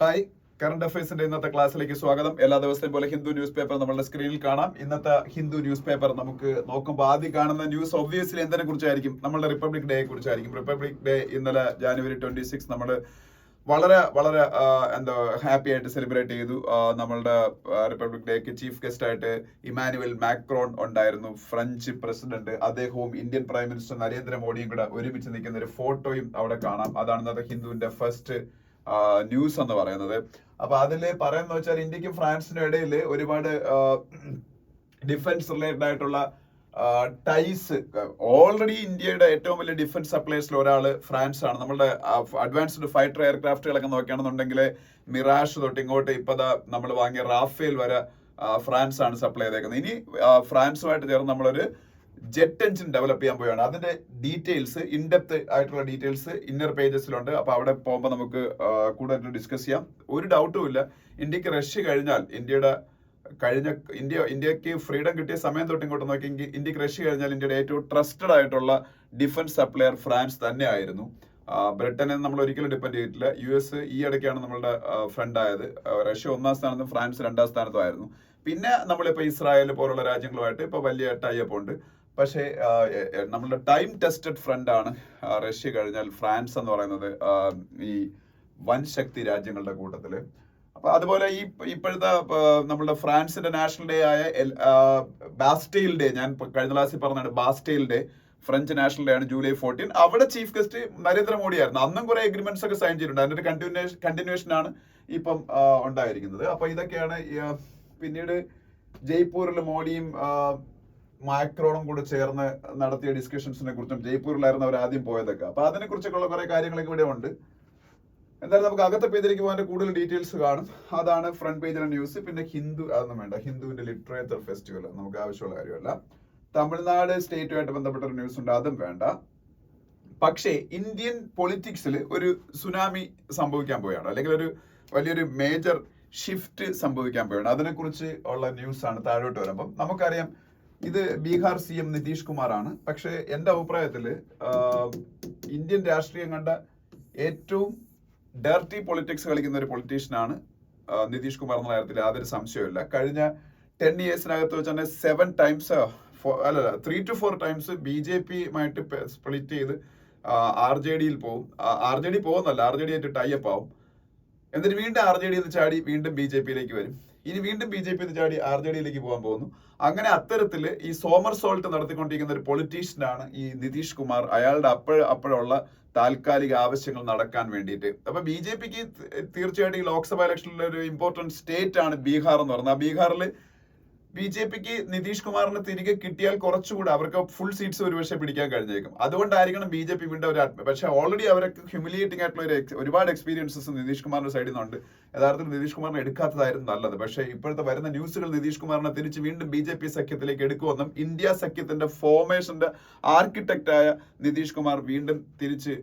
Hi, current അഫയേഴ്സിന്റെ ഇന്നത്തെ ക്ലാസ്സിലേക്ക് സ്വാഗതം. എല്ലാ ദിവസത്തെയും പോലെ ഹിന്ദു ന്യൂസ് പേപ്പർ നമ്മുടെ സ്ക്രീനിൽ കാണാം. ഇന്നത്തെ ഹിന്ദു ന്യൂസ് പേപ്പർ നമുക്ക് നോക്കുമ്പോൾ ആദ്യം കാണുന്ന ന്യൂസ് ഒബ്വിയസ്ലി എന്തിനെ കുറിച്ചായിരിക്കും? നമ്മുടെ റിപ്പബ്ലിക് ഡേയെ കുറിച്ചായിരിക്കും. റിപ്പബ്ലിക് ഡേ ഇന്നലെ ജാനുവരി 26 നമ്മൾ വളരെ വളരെ എന്താ ഹാപ്പി ആയിട്ട് സെലിബ്രേറ്റ് ചെയ്തു. നമ്മളുടെ റിപ്പബ്ലിക് ഡേക്ക് ചീഫ് ഗസ്റ്റ് ആയിട്ട് ഇമാനുവൽ മാക്രോൺ ഉണ്ടായിരുന്നു, ഫ്രഞ്ച് പ്രസിഡന്റ്. അദ്ദേഹവും ഇന്ത്യൻ പ്രൈം മിനിസ്റ്റർ നരേന്ദ്രമോദിയും കൂടെ ഒരുമിച്ച് നിൽക്കുന്ന ഒരു ഫോട്ടോയും അവിടെ കാണാം. അതാണ് ഇന്നത്തെ ഹിന്ദുവിന്റെ ഫസ്റ്റ് ന്യൂസ് എന്ന് പറയുന്നത്. അപ്പൊ അതില് പറയുന്ന വെച്ചാൽ ഇന്ത്യക്കും ഫ്രാൻസിനും ഇടയിൽ ഒരുപാട് ഡിഫൻസ് റിലേറ്റഡ് ആയിട്ടുള്ള ടൈസ്. ഓൾറെഡി ഇന്ത്യയുടെ ഏറ്റവും വലിയ ഡിഫൻസ് സപ്ലൈസിൽ ഒരാള് ഫ്രാൻസ് ആണ്. നമ്മളുടെ അഡ്വാൻസ്ഡ് ഫൈറ്റർ എയർക്രാഫ്റ്റുകളൊക്കെ നോക്കുകയാണെന്നുണ്ടെങ്കിൽ മിറാഷ് തൊട്ട് ഇങ്ങോട്ട് ഇപ്പതാ നമ്മൾ വാങ്ങിയ റാഫേൽ വരെ ഫ്രാൻസ് ആണ് സപ്ലൈ ചെയ്തേക്കുന്നത്. ഇനി ഫ്രാൻസുമായിട്ട് ചേർന്ന് നമ്മളൊരു ജെറ്റ് എഞ്ചിൻ ഡെവലപ്പ് ചെയ്യാൻ പോവുകയാണ്. അതിന്റെ ഡീറ്റെയിൽസ്, ഇൻഡെപ്ത് ആയിട്ടുള്ള ഡീറ്റെയിൽസ് ഇന്നർ പേജസിലുണ്ട്. അപ്പൊ അവിടെ പോകുമ്പോൾ നമുക്ക് കൂടുതൽ ഡിസ്കസ് ചെയ്യാം. ഒരു ഡൗട്ടും ഇല്ല, ഇന്ത്യക്ക് റഷ്യ കഴിഞ്ഞാൽ ഇന്ത്യക്ക് ഫ്രീഡം കിട്ടിയ സമയം തൊട്ട് ഇങ്ങോട്ട് നോക്കി ഇന്ത്യക്ക് റഷ്യ കഴിഞ്ഞാൽ ഇന്ത്യയുടെ ഏറ്റവും ട്രസ്റ്റഡ് ആയിട്ടുള്ള ഡിഫൻസ് സപ്ലയർ ഫ്രാൻസ് തന്നെ ആയിരുന്നു. ബ്രിട്ടനെ നമ്മൾ ഒരിക്കലും ഡിപ്പെൻഡ് ചെയ്തിട്ടില്ല. US ഈ ഇടയ്ക്കാണ് നമ്മളുടെ ഫ്രണ്ട് ആയത്. റഷ്യ 1ാം സ്ഥാനത്തും ഫ്രാൻസ് 2ാം സ്ഥാനത്തും ആയിരുന്നു. പിന്നെ നമ്മളിപ്പോൾ ഇസ്രായേൽ പോലുള്ള രാജ്യങ്ങളുമായിട്ട് ഇപ്പോൾ വലിയ ടൈപ്പ് ഉണ്ട്. പക്ഷേ നമ്മളുടെ ടൈം ടെസ്റ്റഡ് ഫ്രണ്ട് ആണ് റഷ്യ കഴിഞ്ഞാൽ ഫ്രാൻസ് എന്ന് പറയുന്നത് ഈ വൻ ശക്തി രാജ്യങ്ങളുടെ കൂട്ടത്തില്. അപ്പൊ അതുപോലെ ഇപ്പോഴത്തെ നമ്മളുടെ ഫ്രാൻസിന്റെ നാഷണൽ ഡേ ആയ ബാസ്റ്റെയിൽ ഡേ, ഞാൻ കഴിഞ്ഞ ക്ലാസ്സിൽ പറഞ്ഞാണ് ബാസ്റ്റെയിൽ ഡേ ഫ്രഞ്ച് നാഷണൽ ഡേ ആണ്, ജൂലൈ 14. അവിടെ ചീഫ് ഗസ്റ്റ് നരേന്ദ്രമോദി ആയിരുന്നു. അന്നും കുറെ എഗ്രിമെന്റ്സ് ഒക്കെ സൈൻ ചെയ്തിട്ടുണ്ട്. അതിന്റെ ഒരു കണ്ടിന്യൂഷൻ ആണ് ഇപ്പം ഉണ്ടായിരിക്കുന്നത്. അപ്പൊ ഇതൊക്കെയാണ്. പിന്നീട് ജയ്പൂരിൽ മോഡിയും മാക്രോണും കൂടെ ചേർന്ന് നടത്തിയ ഡിസ്കഷൻസിനെ കുറിച്ചും, ജയ്പൂരിലായിരുന്നു അവർ ആദ്യം പോയതൊക്കെ. അപ്പൊ അതിനെ കുറിച്ചൊക്കെയുള്ള കുറെ കാര്യങ്ങളൊക്കെ ഇവിടെ ഉണ്ട്. എന്തായാലും നമുക്ക് അകത്തെ പേജിലേക്ക് പോകാൻ കൂടുതൽ ഡീറ്റെയിൽസ് കാണും. അതാണ് ഫ്രണ്ട് പേജിലെ ന്യൂസ്. പിന്നെ അതൊന്നും വേണ്ട, ഹിന്ദുവിന്റെ ലിറ്ററേച്ചർ ഫെസ്റ്റിവൽ നമുക്ക് ആവശ്യമുള്ള കാര്യമല്ല. തമിഴ്നാട് സ്റ്റേറ്റുമായിട്ട് ബന്ധപ്പെട്ട ഒരു ന്യൂസ് ഉണ്ട്, അതും വേണ്ട. പക്ഷേ ഇന്ത്യൻ പൊളിറ്റിക്സിൽ ഒരു സുനാമി സംഭവിക്കാൻ പോവുകയാണ്, അല്ലെങ്കിൽ ഒരു വലിയൊരു മേജർ ഷിഫ്റ്റ് സംഭവിക്കാൻ പോവുകയാണ്. അതിനെക്കുറിച്ച് ഉള്ള ന്യൂസ് ആണ് താഴോട്ട് വരുമ്പം. നമുക്കറിയാം, ഇത് ബീഹാർ CM നിതീഷ് കുമാർ ആണ്. പക്ഷേ എൻ്റെ അഭിപ്രായത്തിൽ ഇന്ത്യൻ രാഷ്ട്രീയം കണ്ട ഏറ്റവും ഡർട്ടി പൊളിറ്റിക്സ് കളിക്കുന്ന ഒരു പൊളിറ്റീഷ്യനാണ് നിതീഷ് കുമാർ എന്ന കാര്യത്തിൽ യാതൊരു സംശയമില്ല. കഴിഞ്ഞ 10 yearsനകത്ത് വെച്ച് തന്നെ 7 times 3 to 4 times BJPയുമായിട്ട് സ്പ്ലിറ്റ് ചെയ്ത് RJDയിൽ പോകും. RJD പോകുന്നല്ല, RJD ആയിട്ട് ടൈപ്പ് ആവും. എന്നിട്ട് വീണ്ടും RJD എന്ന് ചാടി വീണ്ടും BJPയിലേക്ക് വരും. ഇനി വീണ്ടും BJP ചാടി RJDയിലേക്ക് പോകാൻ പോകുന്നു. അങ്ങനെ അത്തരത്തിൽ ഈ സോമർ സോൾട്ട് നടത്തിക്കൊണ്ടിരിക്കുന്ന ഒരു പൊളിറ്റീഷ്യനാണ് ഈ നിതീഷ് കുമാർ. അയാളുടെ അപ്പോഴുള്ള താൽക്കാലിക ആവശ്യങ്ങൾ നടക്കാൻ വേണ്ടിയിട്ട്. അപ്പൊ BJPക്ക് തീർച്ചയായിട്ടും ഈ ലോക്സഭ ഇലക്ഷനിലെ ഒരു ഇമ്പോർട്ടന്റ് സ്റ്റേറ്റ് ആണ് ബീഹാർ എന്ന് പറയുന്നത്. ആ ബീഹാറിൽ BJPക്ക് നിതീഷ് കുമാറിന് തിരികെ കിട്ടിയാൽ കുറച്ചുകൂടെ അവർക്ക് ഫുൾ സീറ്റ്സ് ഒരുപക്ഷെ പിടിക്കാൻ കഴിഞ്ഞേക്കും. അതുകൊണ്ടായിരിക്കണം BJP വീണ്ടും ഒരു പക്ഷേ ഓൾറെഡി അവർക്ക് ഹ്യൂമിലിയേറ്റിംഗ് ആയിട്ടുള്ള ഒരുപാട് എക്സ്പീരിയൻസസ് നിതീഷ് കുമാറിന്റെ സൈഡിൽ നിന്നുണ്ട്. യഥാർത്ഥത്തിൽ നിതീഷ് കുമാറിനെ എടുക്കാത്തതായിരുന്നു നല്ലത്. പക്ഷേ ഇപ്പോഴത്തെ വരുന്ന ന്യൂസുകൾ നിതീഷ് കുമാറിനെ തിരിച്ച് വീണ്ടും BJP സഖ്യത്തിലേക്ക് എടുക്കുമെന്നും ഇന്ത്യ സഖ്യത്തിന്റെ ഫോർമേഷന്റെ ആർക്കിടെക്റ്റായ നിതീഷ് കുമാർ വീണ്ടും തിരിച്ച്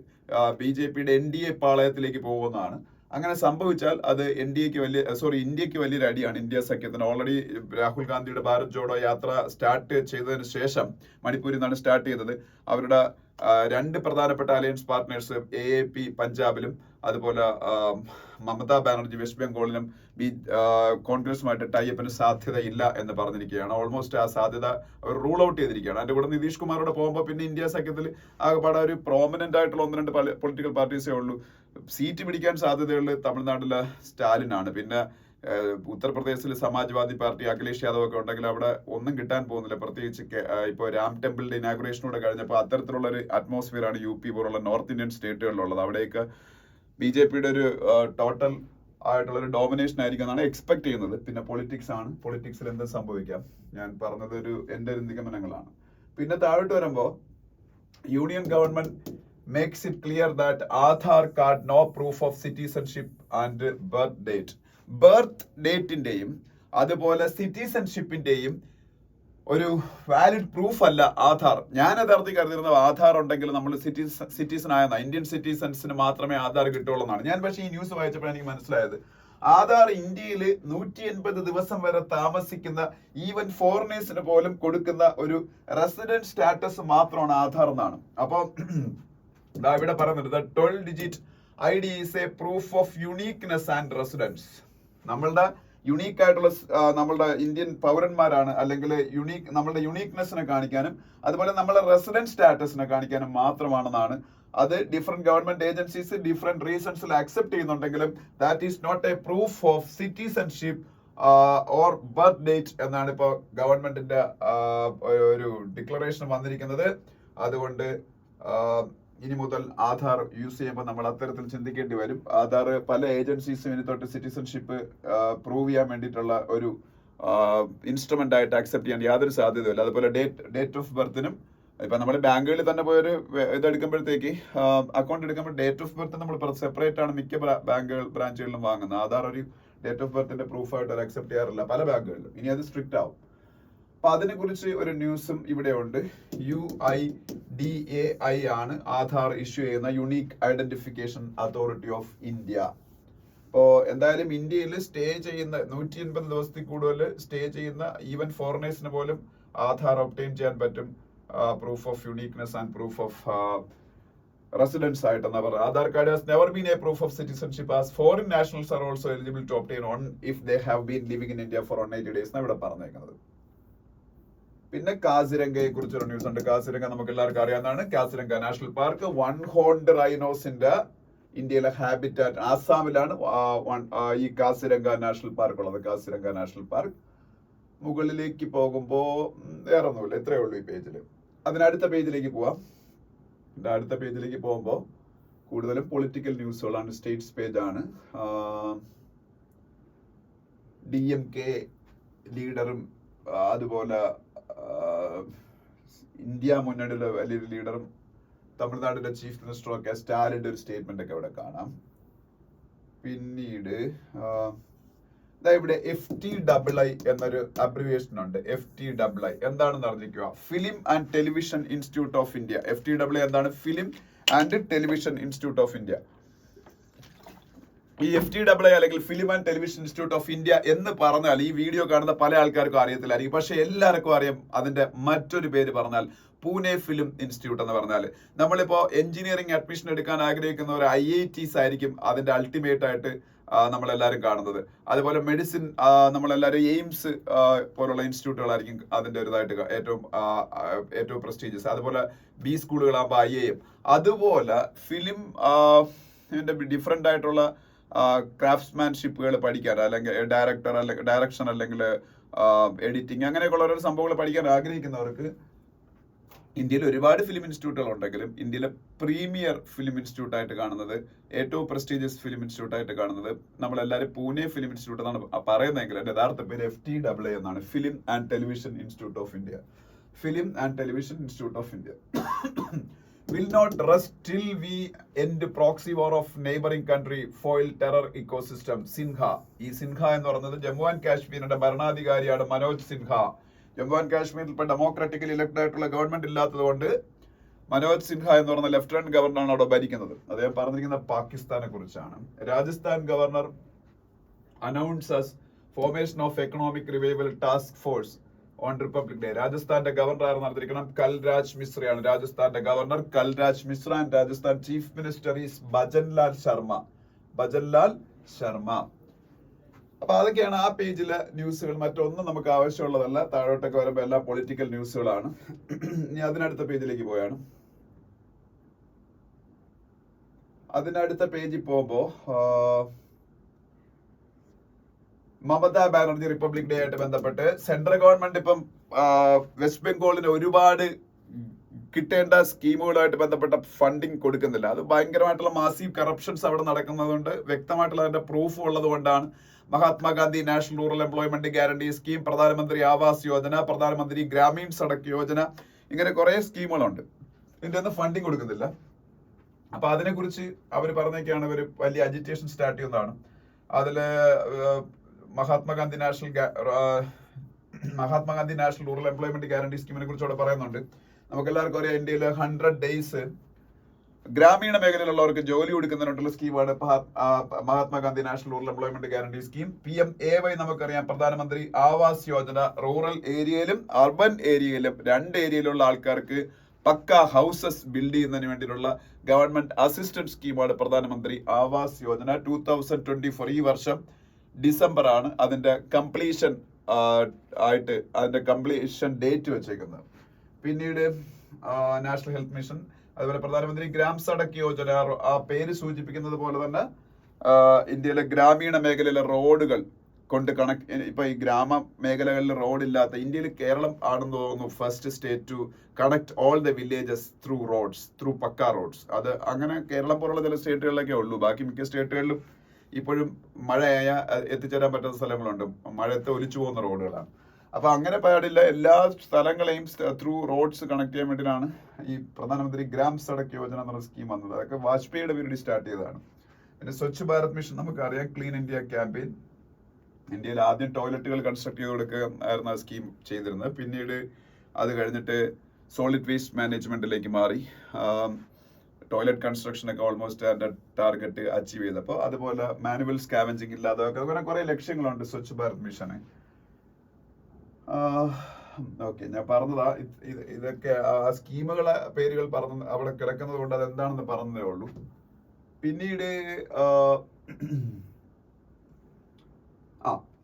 BJPയുടെ NDA പാളയത്തിലേക്ക് പോകുന്നതാണ്. അങ്ങനെ സംഭവിച്ചാൽ അത് ഇന്ത്യക്ക് വലിയൊരു അടിയാണ്. ഇന്ത്യ സഖ്യത്തിന് ഓൾറെഡി രാഹുൽ ഗാന്ധിയുടെ ഭാരത് ജോഡോ യാത്ര സ്റ്റാർട്ട് ചെയ്തതിന് ശേഷം, മണിപ്പൂരിൽ നിന്നാണ് സ്റ്റാർട്ട് ചെയ്തത്, അവരുടെ 2 പ്രധാനപ്പെട്ട അലയൻസ് പാർട്ട്നേഴ്സ് AAP പഞ്ചാബിലും അതുപോലെ മമതാ ബാനർജി വെസ്റ്റ് ബംഗാളിലും കോൺഗ്രസുമായിട്ട് ടൈപ്പിന് സാധ്യതയില്ല എന്ന് പറഞ്ഞിരിക്കുകയാണ്. ഓൾമോസ്റ്റ് ആ സാധ്യത അവർ റൂൾ ഔട്ട് ചെയ്തിരിക്കുകയാണ്. അതിന്റെ കൂടെ നിതീഷ് കുമാറോട് പോകുമ്പോൾ പിന്നെ ഇന്ത്യ സഖ്യത്തിൽ ആകെപ്പാടെ ഒരു പ്രോമിനന്റ് ആയിട്ടുള്ള 1-2 പൊളിറ്റിക്കൽ പാർട്ടീസേ ഉള്ളൂ. സീറ്റ് പിടിക്കാൻ സാധ്യതയുള്ള തമിഴ്നാട്ടിലെ സ്റ്റാലിനാണ്. പിന്നെ ഉത്തർപ്രദേശിൽ സമാജ്വാദി പാർട്ടി അഖിലേഷ് യാദവ് ഒക്കെ ഉണ്ടെങ്കിൽ അവിടെ ഒന്നും കിട്ടാൻ പോകുന്നില്ല. പ്രത്യേകിച്ച് ഇപ്പോൾ രാം ടെമ്പിളിന്റെ ഇനാഗുറേഷനോടെ കഴിഞ്ഞപ്പോൾ അത്തരത്തിലുള്ള ഒരു അറ്റ്മോസ്ഫിയർ ആണ് UP പോലുള്ള നോർത്ത് ഇന്ത്യൻ സ്റ്റേറ്റുകളിലുള്ളത്. അവിടെയൊക്കെ BJPയുടെ ഒരു ടോട്ടൽ ആയിട്ടുള്ള ഒരു ഡോമിനേഷൻ ആയിരിക്കും എന്നാണ് എക്സ്പെക്ട് ചെയ്യുന്നത്. പിന്നെ പൊളിറ്റിക്സ് ആണ്, പൊളിറ്റിക്സിൽ എന്ത് സംഭവിക്കാം. ഞാൻ പറഞ്ഞത് എൻ്റെ ഒരു നിഗമനങ്ങളാണ്. പിന്നെ താഴോട്ട് വരുമ്പോൾ union government makes it clear that Aadhaar card no proof of citizenship and birth dateന്റെയും അതുപോലെ സിറ്റിസൺഷിപ്പിന്റെയും ഒരു വാലിഡ് പ്രൂഫ് അല്ല ആധാർ. ഞാൻ യഥാർത്ഥത്തിൽ കരുതിയിരുന്നത് ആധാർ ഉണ്ടെങ്കിൽ നമ്മൾ സിറ്റിസൺ ആയെന്ന ഇന്ത്യൻ സിറ്റിസൺസിന് മാത്രമേ ആധാർ കിട്ടുള്ളൂ എന്നാണ് ഞാൻ. പക്ഷേ ഈ ന്യൂസ് വായിച്ചപ്പോൾ എനിക്ക് മനസ്സിലായത് ആധാർ ഇന്ത്യയിൽ 180 ദിവസം വരെ താമസിക്കുന്ന ഈവൻ ഫോറിനേഴ്സിന് പോലും കൊടുക്കുന്ന ഒരു റെസിഡന്റ് സ്റ്റാറ്റസ് മാത്രമാണ് ആധാർ എന്നാണ്. അപ്പോൾ ഇവിടെ പറയുന്നുണ്ട് 12 digit ID is a proof of uniqueness and residence. നമ്മളുടെ യുണീക്ക് ആയിട്ടുള്ള നമ്മളുടെ ഇന്ത്യൻ പൗരന്മാരാണ്, അല്ലെങ്കിൽ നമ്മളുടെ യുണീക്നെസ്സിനെ കാണിക്കാനും അതുപോലെ നമ്മളെ റെസിഡന്റ് സ്റ്റാറ്റസിനെ കാണിക്കാനും മാത്രമാണെന്നാണ്. അത് ഡിഫറെന്റ് ഗവൺമെന്റ് ഏജൻസീസ് ഡിഫറെന്റ് റീസൺസിൽ അക്സെപ്റ്റ് ചെയ്യുന്നുണ്ടെങ്കിലും that is not a proof of citizenship or birth date എന്നാണ് ഇപ്പോൾ ഗവൺമെന്റിന്റെ ഒരു ഡിക്ലറേഷൻ വന്നിരിക്കുന്നത്. അതുകൊണ്ട് ഇനി മുതൽ ആധാർ യൂസ് ചെയ്യുമ്പോൾ നമ്മൾ അത്തരത്തിൽ ചിന്തിക്കേണ്ടി വരും. ആധാർ പല ഏജൻസീസും ഇനി തൊട്ട് സിറ്റിസൺഷിപ്പ് പ്രൂവ് ചെയ്യാൻ വേണ്ടിയിട്ടുള്ള ഒരു ഇൻസ്ട്രുമെന്റ് ആയിട്ട് അക്സെപ്റ്റ് ചെയ്യാൻ യാതൊരു സാധ്യതയില്ല. അതുപോലെ ഡേറ്റ് ഓഫ് ബർത്തിനും ഇപ്പൊ നമ്മൾ ബാങ്കുകളിൽ തന്നെ പോയൊരു ഇതെടുക്കുമ്പോഴത്തേക്ക് അക്കൗണ്ട് എടുക്കുമ്പോൾ ഡേറ്റ് ഓഫ് ബർത്ത് നമ്മൾ സെപ്പറേറ്റ് ആണ് മിക്ക ബ്രാഞ്ചുകളിലും വാങ്ങുന്നത്. ആധാർ ഒരു ഡേറ്റ് ഓഫ് ബർത്തിന്റെ പ്രൂഫ് ആയിട്ട് അവർ അക്സെപ്റ്റ് ചെയ്യാറില്ല പല ബാങ്കുകളിലും. ഇനി അത് സ്ട്രിക്റ്റ് ആവും. അപ്പൊ അതിനെ കുറിച്ച് ഒരു ന്യൂസും ഇവിടെ ഉണ്ട്. UIDAI ആണ് ആധാർ ഇഷ്യൂ ചെയ്യുന്ന unique identification authority of India. ഇപ്പോ എന്തായാലും ഇന്ത്യയിൽ സ്റ്റേ ചെയ്യുന്ന 180 ദിവസത്തിൽ കൂടുതൽ സ്റ്റേ ചെയ്യുന്ന ഈവൻ ഫോറിനേഴ്സിന് പോലും ആധാർ ഒബ്റ്റെയിൻ ചെയ്യാൻ പറ്റും. Proof of uniqueness and proof of residence ആയിട്ടെന്നാ പറയുന്നത്. Aadhaar card has never been a proof of citizenship as foreign nationals are also eligible to obtain on if they have been living in India for 180 days എന്നാണ് ഇവിടെ പറഞ്ഞേക്കുന്നത്. പിന്നെ കാസിരംഗയെ കുറിച്ചൊരു news ഉണ്ട്. കാസിരംഗ നമുക്ക് എല്ലാവർക്കും അറിയാവുന്നതാണ്. കാസിരംഗ നാഷണൽ പാർക്ക് 1 ഹോൺഡ് റൈനോസിന്റെ ഇന്ത്യയിലെ ഹാബിറ്റാറ്റ് ആസാമിലാണ് ഈ കാസിരംഗ നാഷണൽ പാർക്ക് ഉള്ളത്. കാസിരംഗ നാഷണൽ പാർക്ക് മുകളിലേക്ക് പോകുമ്പോ വേറെ ഒന്നുമില്ല, ഇത്രയേ ഉള്ളൂ ഈ പേജില്. അതിനടുത്ത പേജിലേക്ക് പോവാം. അടുത്ത പേജിലേക്ക് പോകുമ്പോ കൂടുതലും പൊളിറ്റിക്കൽ ന്യൂസുകളാണ്. സ്റ്റേറ്റ്സ് പേജ് ആണ്. DMK ലീഡറും അതുപോലെ ഇന്ത്യ മുന്നണിയുടെ വലിയൊരു ലീഡറും തമിഴ്നാടിന്റെ ചീഫ് മിനിസ്റ്ററും ഒക്കെ സ്റ്റാലിന്റെ ഒരു സ്റ്റേറ്റ്മെന്റ് ഒക്കെ ഇവിടെ കാണാം. പിന്നീട് ഇവിടെ FTII എന്നൊരു അബ്രിവിയേഷൻ ഉണ്ട്. FTII എന്താണെന്ന് അറിഞ്ഞിരിക്കുക. Film and television institute of India. FTII എന്താണ്? Film and television institute of India. ഈ FTII അല്ലെങ്കിൽ film and television institute of India എന്ന് പറഞ്ഞാൽ ഈ വീഡിയോ കാണുന്ന പല ആൾക്കാർക്കും അറിയത്തില്ലായിരിക്കും. പക്ഷെ എല്ലാവർക്കും അറിയാം അതിന്റെ മറ്റൊരു പേര് പറഞ്ഞാൽ പൂനെ ഫിലിം ഇൻസ്റ്റിറ്റ്യൂട്ട് എന്ന് പറഞ്ഞാൽ. നമ്മളിപ്പോ എഞ്ചിനീയറിംഗ് അഡ്മിഷൻ എടുക്കാൻ ആഗ്രഹിക്കുന്ന ഒരു IITs ആയിരിക്കും അതിന്റെ അൾട്ടിമേറ്റ് ആയിട്ട് നമ്മളെല്ലാവരും കാണുന്നത്. അതുപോലെ മെഡിസിൻ നമ്മളെല്ലാവരും എയിംസ് പോലുള്ള ഇൻസ്റ്റിറ്റ്യൂട്ടുകളായിരിക്കും അതിന്റെ ഒരു ഇതായിട്ട് ഏറ്റവും പ്രസ്റ്റീജിയസ്. അതുപോലെ B സ്കൂളുകളാകുമ്പോൾ IIM. അതുപോലെ ഫിലിം ഡിഫറെന്റ് ആയിട്ടുള്ള ക്രാഫ്റ്റ്സ്മാൻഷിപ്പുകൾ പഠിക്കാൻ, അല്ലെങ്കിൽ ഡയറക്ഷൻ അല്ലെങ്കിൽ എഡിറ്റിംഗ് അങ്ങനെയൊക്കെയുള്ള ഓരോ സംഭവങ്ങൾ പഠിക്കാൻ ആഗ്രഹിക്കുന്നവർക്ക് ഇന്ത്യയിൽ ഒരുപാട് ഫിലിം ഇൻസ്റ്റിറ്റ്യൂട്ടുകൾ ഉണ്ടെങ്കിലും ഇന്ത്യയിലെ പ്രീമിയർ ഫിലിം ഇൻസ്റ്റിറ്റ്യൂട്ട് ആയിട്ട് കാണുന്നത്, ഏറ്റവും പ്രസ്റ്റീജിയസ് ഫിലിം ഇൻസ്റ്റിറ്റ്യൂട്ട് ആയിട്ട് കാണുന്നത് നമ്മളെല്ലാവരും പൂനെ ഫിലിം ഇൻസ്റ്റിറ്റ്യൂട്ട് എന്നാണ് പറയുന്നതെങ്കിൽ എൻ്റെ യഥാർത്ഥ പേര് FTII എന്നാണ്. Film and television institute of India. Film and television institute of India will not rest till we end proxy war of neighboring country foil terror ecosystem. Sinha. ഈ സിൻഹ എന്ന് പറയുന്നത് ജമ്മു ആൻഡ് കാശ്മീരിന്റെ ഭരണാധികാരിയാണ് മനോജ് സിൻഹ. ജമ്മു ആൻഡ് കാശ്മീരിൽ ഇപ്പൊ ഡെമോക്രാറ്റിക്കലി ഇലക്ട് ആയിട്ടുള്ള government ഇല്ലാത്തത് കൊണ്ട് മനോജ് സിൻഹ എന്ന് പറയുന്ന ലെഫ്റ്റനന്റ് ഗവർണറാണ് അവിടെ ഭരിക്കുന്നത്. അദ്ദേഹം പറഞ്ഞിരിക്കുന്ന പാകിസ്ഥാനെ കുറിച്ചാണ്. Rajasthan governor announces formation of economic revival task force on Republic Day. രാജസ്ഥാന്റെ ഗവർണർ ആയിരുന്നു നടത്തിയിരിക്കണം. കൽരാജ് മിശ്രയാണ് രാജസ്ഥാന്റെ governor. Kalraj Mishra and Rajasthan chief minister is Bhajanlal Sharma. അപ്പൊ അതൊക്കെയാണ് ആ പേജിലെ ന്യൂസുകൾ. മറ്റൊന്നും നമുക്ക് ആവശ്യമുള്ളതല്ല. താഴോട്ടൊക്കെ വരുമ്പോൾ എല്ലാം പൊളിറ്റിക്കൽ ന്യൂസുകളാണ്. ഇനി അതിനടുത്ത പേജിലേക്ക് പോയാണ്. അതിനടുത്ത പേജിൽ പോകുമ്പോ മമതാ ബാനർജി റിപ്പബ്ലിക് ഡേ ആയിട്ട് ബന്ധപ്പെട്ട് സെൻട്രൽ ഗവൺമെന്റ് ഇപ്പം വെസ്റ്റ് ബംഗാളിന് ഒരുപാട് കിട്ടേണ്ട സ്കീമുകളുമായിട്ട് ബന്ധപ്പെട്ട ഫണ്ടിങ് കൊടുക്കുന്നില്ല. അത് ഭയങ്കരമായിട്ടുള്ള മാസീവ് കറപ്ഷൻസ് അവിടെ നടക്കുന്നതുകൊണ്ട് വ്യക്തമായിട്ടുള്ള അതിന്റെ പ്രൂഫ് ഉള്ളത് കൊണ്ടാണ് Mahatma Gandhi national rural employment guarantee scheme, പ്രധാനമന്ത്രി ആവാസ് യോജന, പ്രധാനമന്ത്രി ഗ്രാമീൺ സഡക് യോജന, ഇങ്ങനെ കുറെ സ്കീമുകളുണ്ട്. ഇതിന്റെ ഒന്നും ഫണ്ടിങ് കൊടുക്കുന്നില്ല. അപ്പൊ അതിനെക്കുറിച്ച് അവർ പറഞ്ഞൊക്കെയാണ് ഒരു വലിയ അജിറ്റേഷൻ സ്റ്റാർട്ട് ചെയ്യുന്നതാണ്. അതില് Mahatma Gandhi national rural employment guarantee സ്കീമിനെ കുറിച്ച് അവിടെ പറയുന്നുണ്ട്. നമുക്ക് എല്ലാവർക്കും അറിയാം ഇന്ത്യയിൽ 100 days ഗ്രാമീണ മേഖലയിലുള്ളവർക്ക് ജോലി കൊടുക്കുന്നതിനുള്ള സ്കീമാണ് Mahatma Gandhi national rural employment guarantee scheme. PMAY നമുക്കറിയാം, പ്രധാനമന്ത്രി ആവാസ് യോജന. റൂറൽ ഏരിയയിലും അർബൻ ഏരിയയിലും 2 ഏരിയയിലുള്ള ആൾക്കാർക്ക് പക്ക ഹൗസസ് ബിൽഡ് ചെയ്യുന്നതിന് വേണ്ടിയിട്ടുള്ള ഗവൺമെന്റ് അസിസ്റ്റന്റ് സ്കീമാണ് പ്രധാനമന്ത്രി ആവാസ് യോജന. 2024 ഈ വർഷം ഡിസംബർ ആണ് അതിന്റെ കംപ്ലീഷൻ ആയിട്ട് അതിന്റെ കംപ്ലീഷൻ ഡേറ്റ് വെച്ചേക്കുന്നത്. പിന്നീട് നാഷണൽ ഹെൽത്ത് മിഷൻ, അതുപോലെ പ്രധാനമന്ത്രി ഗ്രാം സഡക് യോജന, ആ പേര് സൂചിപ്പിക്കുന്നത് പോലെ തന്നെ ഇന്ത്യയിലെ ഗ്രാമീണ മേഖലയിലെ റോഡുകൾ കൊണ്ട് ഇപ്പൊ ഈ ഗ്രാമ മേഖലകളിൽ റോഡില്ലാത്ത ഇന്ത്യയിൽ കേരളം ആണെന്ന് തോന്നുന്നു first state to connect all the villages through pucca roads. അത് അങ്ങനെ കേരളം പോലുള്ള ചില സ്റ്റേറ്റുകളിലൊക്കെ ഉള്ളൂ. ബാക്കി മിക്ക സ്റ്റേറ്റുകളിലും ഇപ്പോഴും മഴയായ എത്തിച്ചേരാൻ പറ്റുന്ന സ്ഥലങ്ങളുണ്ട്, മഴയത്ത് ഒലിച്ചു പോകുന്ന റോഡുകളാണ്. അപ്പൊ അങ്ങനെ പാടില്ല, എല്ലാ സ്ഥലങ്ങളെയും ത്രൂ റോഡ്സ് കണക്ട് ചെയ്യാൻ വേണ്ടിയിട്ടാണ് ഈ പ്രധാനമന്ത്രി ഗ്രാം സഡക് യോജന എന്ന സ്കീം വന്നത്. അതൊക്കെ വാജ്പേയിയുടെ പീരീഡിൽ സ്റ്റാർട്ട് ചെയ്തതാണ്. പിന്നെ സ്വച്ഛ് ഭാരത് മിഷൻ നമുക്കറിയാം, ക്ലീൻ ഇന്ത്യ ക്യാമ്പയിൻ. ഇന്ത്യയിൽ ആദ്യം ടോയ്ലറ്റുകൾ കൺസ്ട്രക്ട് ചെയ്ത് കൊടുക്കുക ആയിരുന്നു ആ സ്കീം ചെയ്തിരുന്നത്. പിന്നീട് അത് കഴിഞ്ഞിട്ട് സോളിഡ് വേസ്റ്റ് മാനേജ്മെന്റിലേക്ക് മാറി. ടോയ്ലറ്റ് കൺസ്ട്രക്ഷൻ ഒക്കെ ഓൾമോസ്റ്റ് അതിന്റെ ടാർഗറ്റ് അച്ചീവ് ചെയ്തപ്പോൾ അതുപോലെ മാനുവൽ സ്കാവഞ്ചിങ് ഇല്ലാതെ അങ്ങനെ കുറെ ലക്ഷ്യങ്ങളുണ്ട് സ്വച്ഛ് ഭാരത് മിഷന്. ഓക്കെ, ഞാൻ പറഞ്ഞതാ ഇതൊക്കെ ആ സ്കീമുകളെ പേരുകൾ പറഞ്ഞ അവിടെ കിടക്കുന്നത് കൊണ്ട് അത് എന്താണെന്ന് പറഞ്ഞതേ ഉള്ളൂ. പിന്നീട്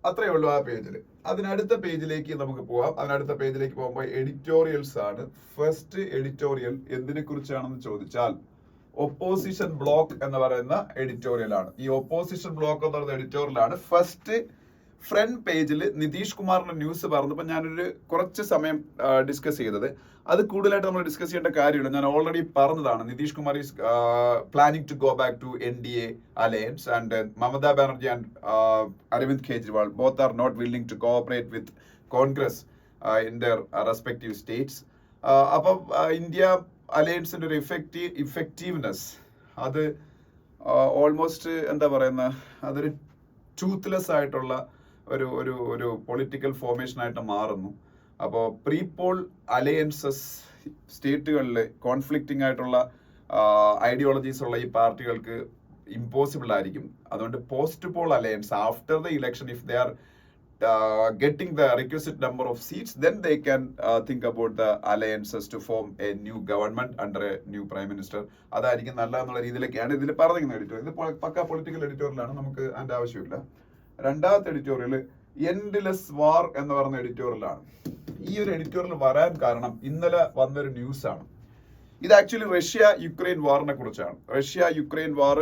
അത്രയേ ഉള്ളൂ ആ പേജിൽ. അതിനടുത്ത പേജിലേക്ക് നമുക്ക് പോവാം. അതിനടുത്ത പേജിലേക്ക് പോകുമ്പോൾ എഡിറ്റോറിയൽസ് ആണ്. ഫസ്റ്റ് എഡിറ്റോറിയൽ എന്തിനെ കുറിച്ചാണെന്ന് ചോദിച്ചാൽ ഒപ്പോസിഷൻ ബ്ലോക്ക് എന്ന് പറയുന്ന എഡിറ്റോറിയൽ ആണ്. ഈ ഒപ്പോസിഷൻ ബ്ലോക്ക് എന്ന് പറയുന്ന എഡിറ്റോറിയലാണ് ഫസ്റ്റ് ഫ്രണ്ട് പേജിൽ നിതീഷ് കുമാറിന്റെ ന്യൂസ് പറഞ്ഞപ്പോൾ ഞാനൊരു കുറച്ച് സമയം ഡിസ്കസ് ചെയ്തത്. അത് കൂടുതലായിട്ട് നമ്മൾ ഡിസ്കസ് ചെയ്യേണ്ട കാര്യമില്ല, ഞാൻ ഓൾറെഡി പറഞ്ഞതാണ്. Nitish Kumar is planning to go back to NDA alliance and Mamata Banerjee and Arvind Kejriwal both are not willing to cooperate with Congress in their respective states. അപ്പം ഇന്ത്യ അലയൻസിന്റെ ഒരു ഇഫക്റ്റീവ്നെസ് അത് ഓൾമോസ്റ്റ് എന്താ പറയുന്ന അതൊരു ടൂത്ത്ലെസ് ആയിട്ടുള്ള ഒരു ഒരു ഒരു പൊളിറ്റിക്കൽ ഫോർമേഷൻ ആയിട്ട് മാറുന്നു. അപ്പോൾ പ്രീ പോൾ അലയൻസസ് സ്റ്റേറ്റുകളിൽ കോൺഫ്ലിക്റ്റിംഗ് ആയിട്ടുള്ള ഐഡിയോളജീസ് ഉള്ള ഈ പാർട്ടികൾക്ക് ഇമ്പോസിബിൾ ആയിരിക്കും. അതുകൊണ്ട് post poll alliance after the election, if they are getting the requisite number of seats, then they can think about the alliances to form a new government under a new prime minister. അതായിരിക്കും നല്ല എന്നുള്ള രീതിയിലൊക്കെയാണ് ഇതിൽ പറഞ്ഞിരിക്കുന്ന editorial. ഇത് പക്ക political എഡിറ്റോറിയലാണ്, നമുക്ക് അതിന്റെ ആവശ്യമില്ല. രണ്ടാമത്തെ എഡിറ്റോറിയൽ എൻഡ്ലെസ് വാർ എന്ന് പറയുന്ന എഡിറ്റോറിയലാണ്. ഈ ഒരു എഡിറ്റോറിയൽ വരാൻ കാരണം ഇന്നലെ വന്നൊരു ന്യൂസ് ആണ്. ഇത് ആക്ച്വലി റഷ്യ യുക്രൈൻ വാറിനെ കുറിച്ചാണ്. റഷ്യ യുക്രൈൻ വാർ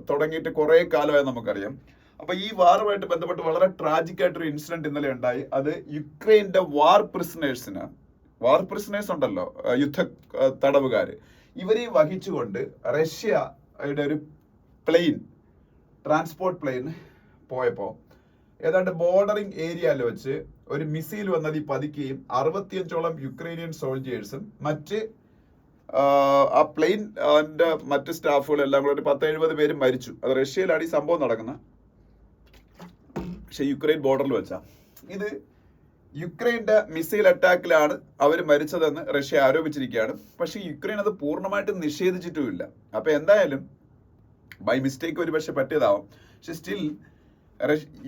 തുടങ്ങിയിട്ട് കുറെ കാലമായി നമുക്കറിയാം. അപ്പൊ ഈ വാറുമായിട്ട് ബന്ധപ്പെട്ട് വളരെ ട്രാജിക് ആയിട്ടൊരു ഇൻസിഡന്റ് ഇന്നലെ ഉണ്ടായി. അത് യുക്രൈന്റെ വാർ പ്രിസണേഴ്സ് ഉണ്ടല്ലോ, യുദ്ധ തടവുകാര്, ഇവരെ വഹിച്ചുകൊണ്ട് റഷ്യയുടെ ഒരു ട്രാൻസ്പോർട്ട് പ്ലെയിൻ പോയപ്പോ ഏതാണ്ട് ബോർഡറിംഗ് ഏരിയയിൽ വെച്ച് ഒരു മിസൈൽ വന്നത് പതിക്കുകയും 65ഓളം യുക്രൈനിയൻ സോൾജേഴ്സും മറ്റ് ആ പ്ലെയിനിന്റെ മറ്റ് സ്റ്റാഫുകളും എല്ലാം കൂടെ ഒരു 10-70 പേര് മരിച്ചു. അത് റഷ്യയിലാണ് ഈ സംഭവം നടക്കുന്നത്, പക്ഷെ യുക്രൈൻ ബോർഡറിൽ വെച്ചാ. ഇത് യുക്രൈന്റെ മിസൈൽ അറ്റാക്കിലാണ് അവർ മരിച്ചതെന്ന് റഷ്യ ആരോപിച്ചിരിക്കുകയാണ്. പക്ഷെ യുക്രൈൻ അത് പൂർണ്ണമായിട്ടും നിഷേധിച്ചിട്ടുമില്ല. അപ്പൊ എന്തായാലും ബൈ മിസ്റ്റേക്ക് ഒരു പക്ഷെ പറ്റിയതാവും. പക്ഷെ സ്റ്റിൽ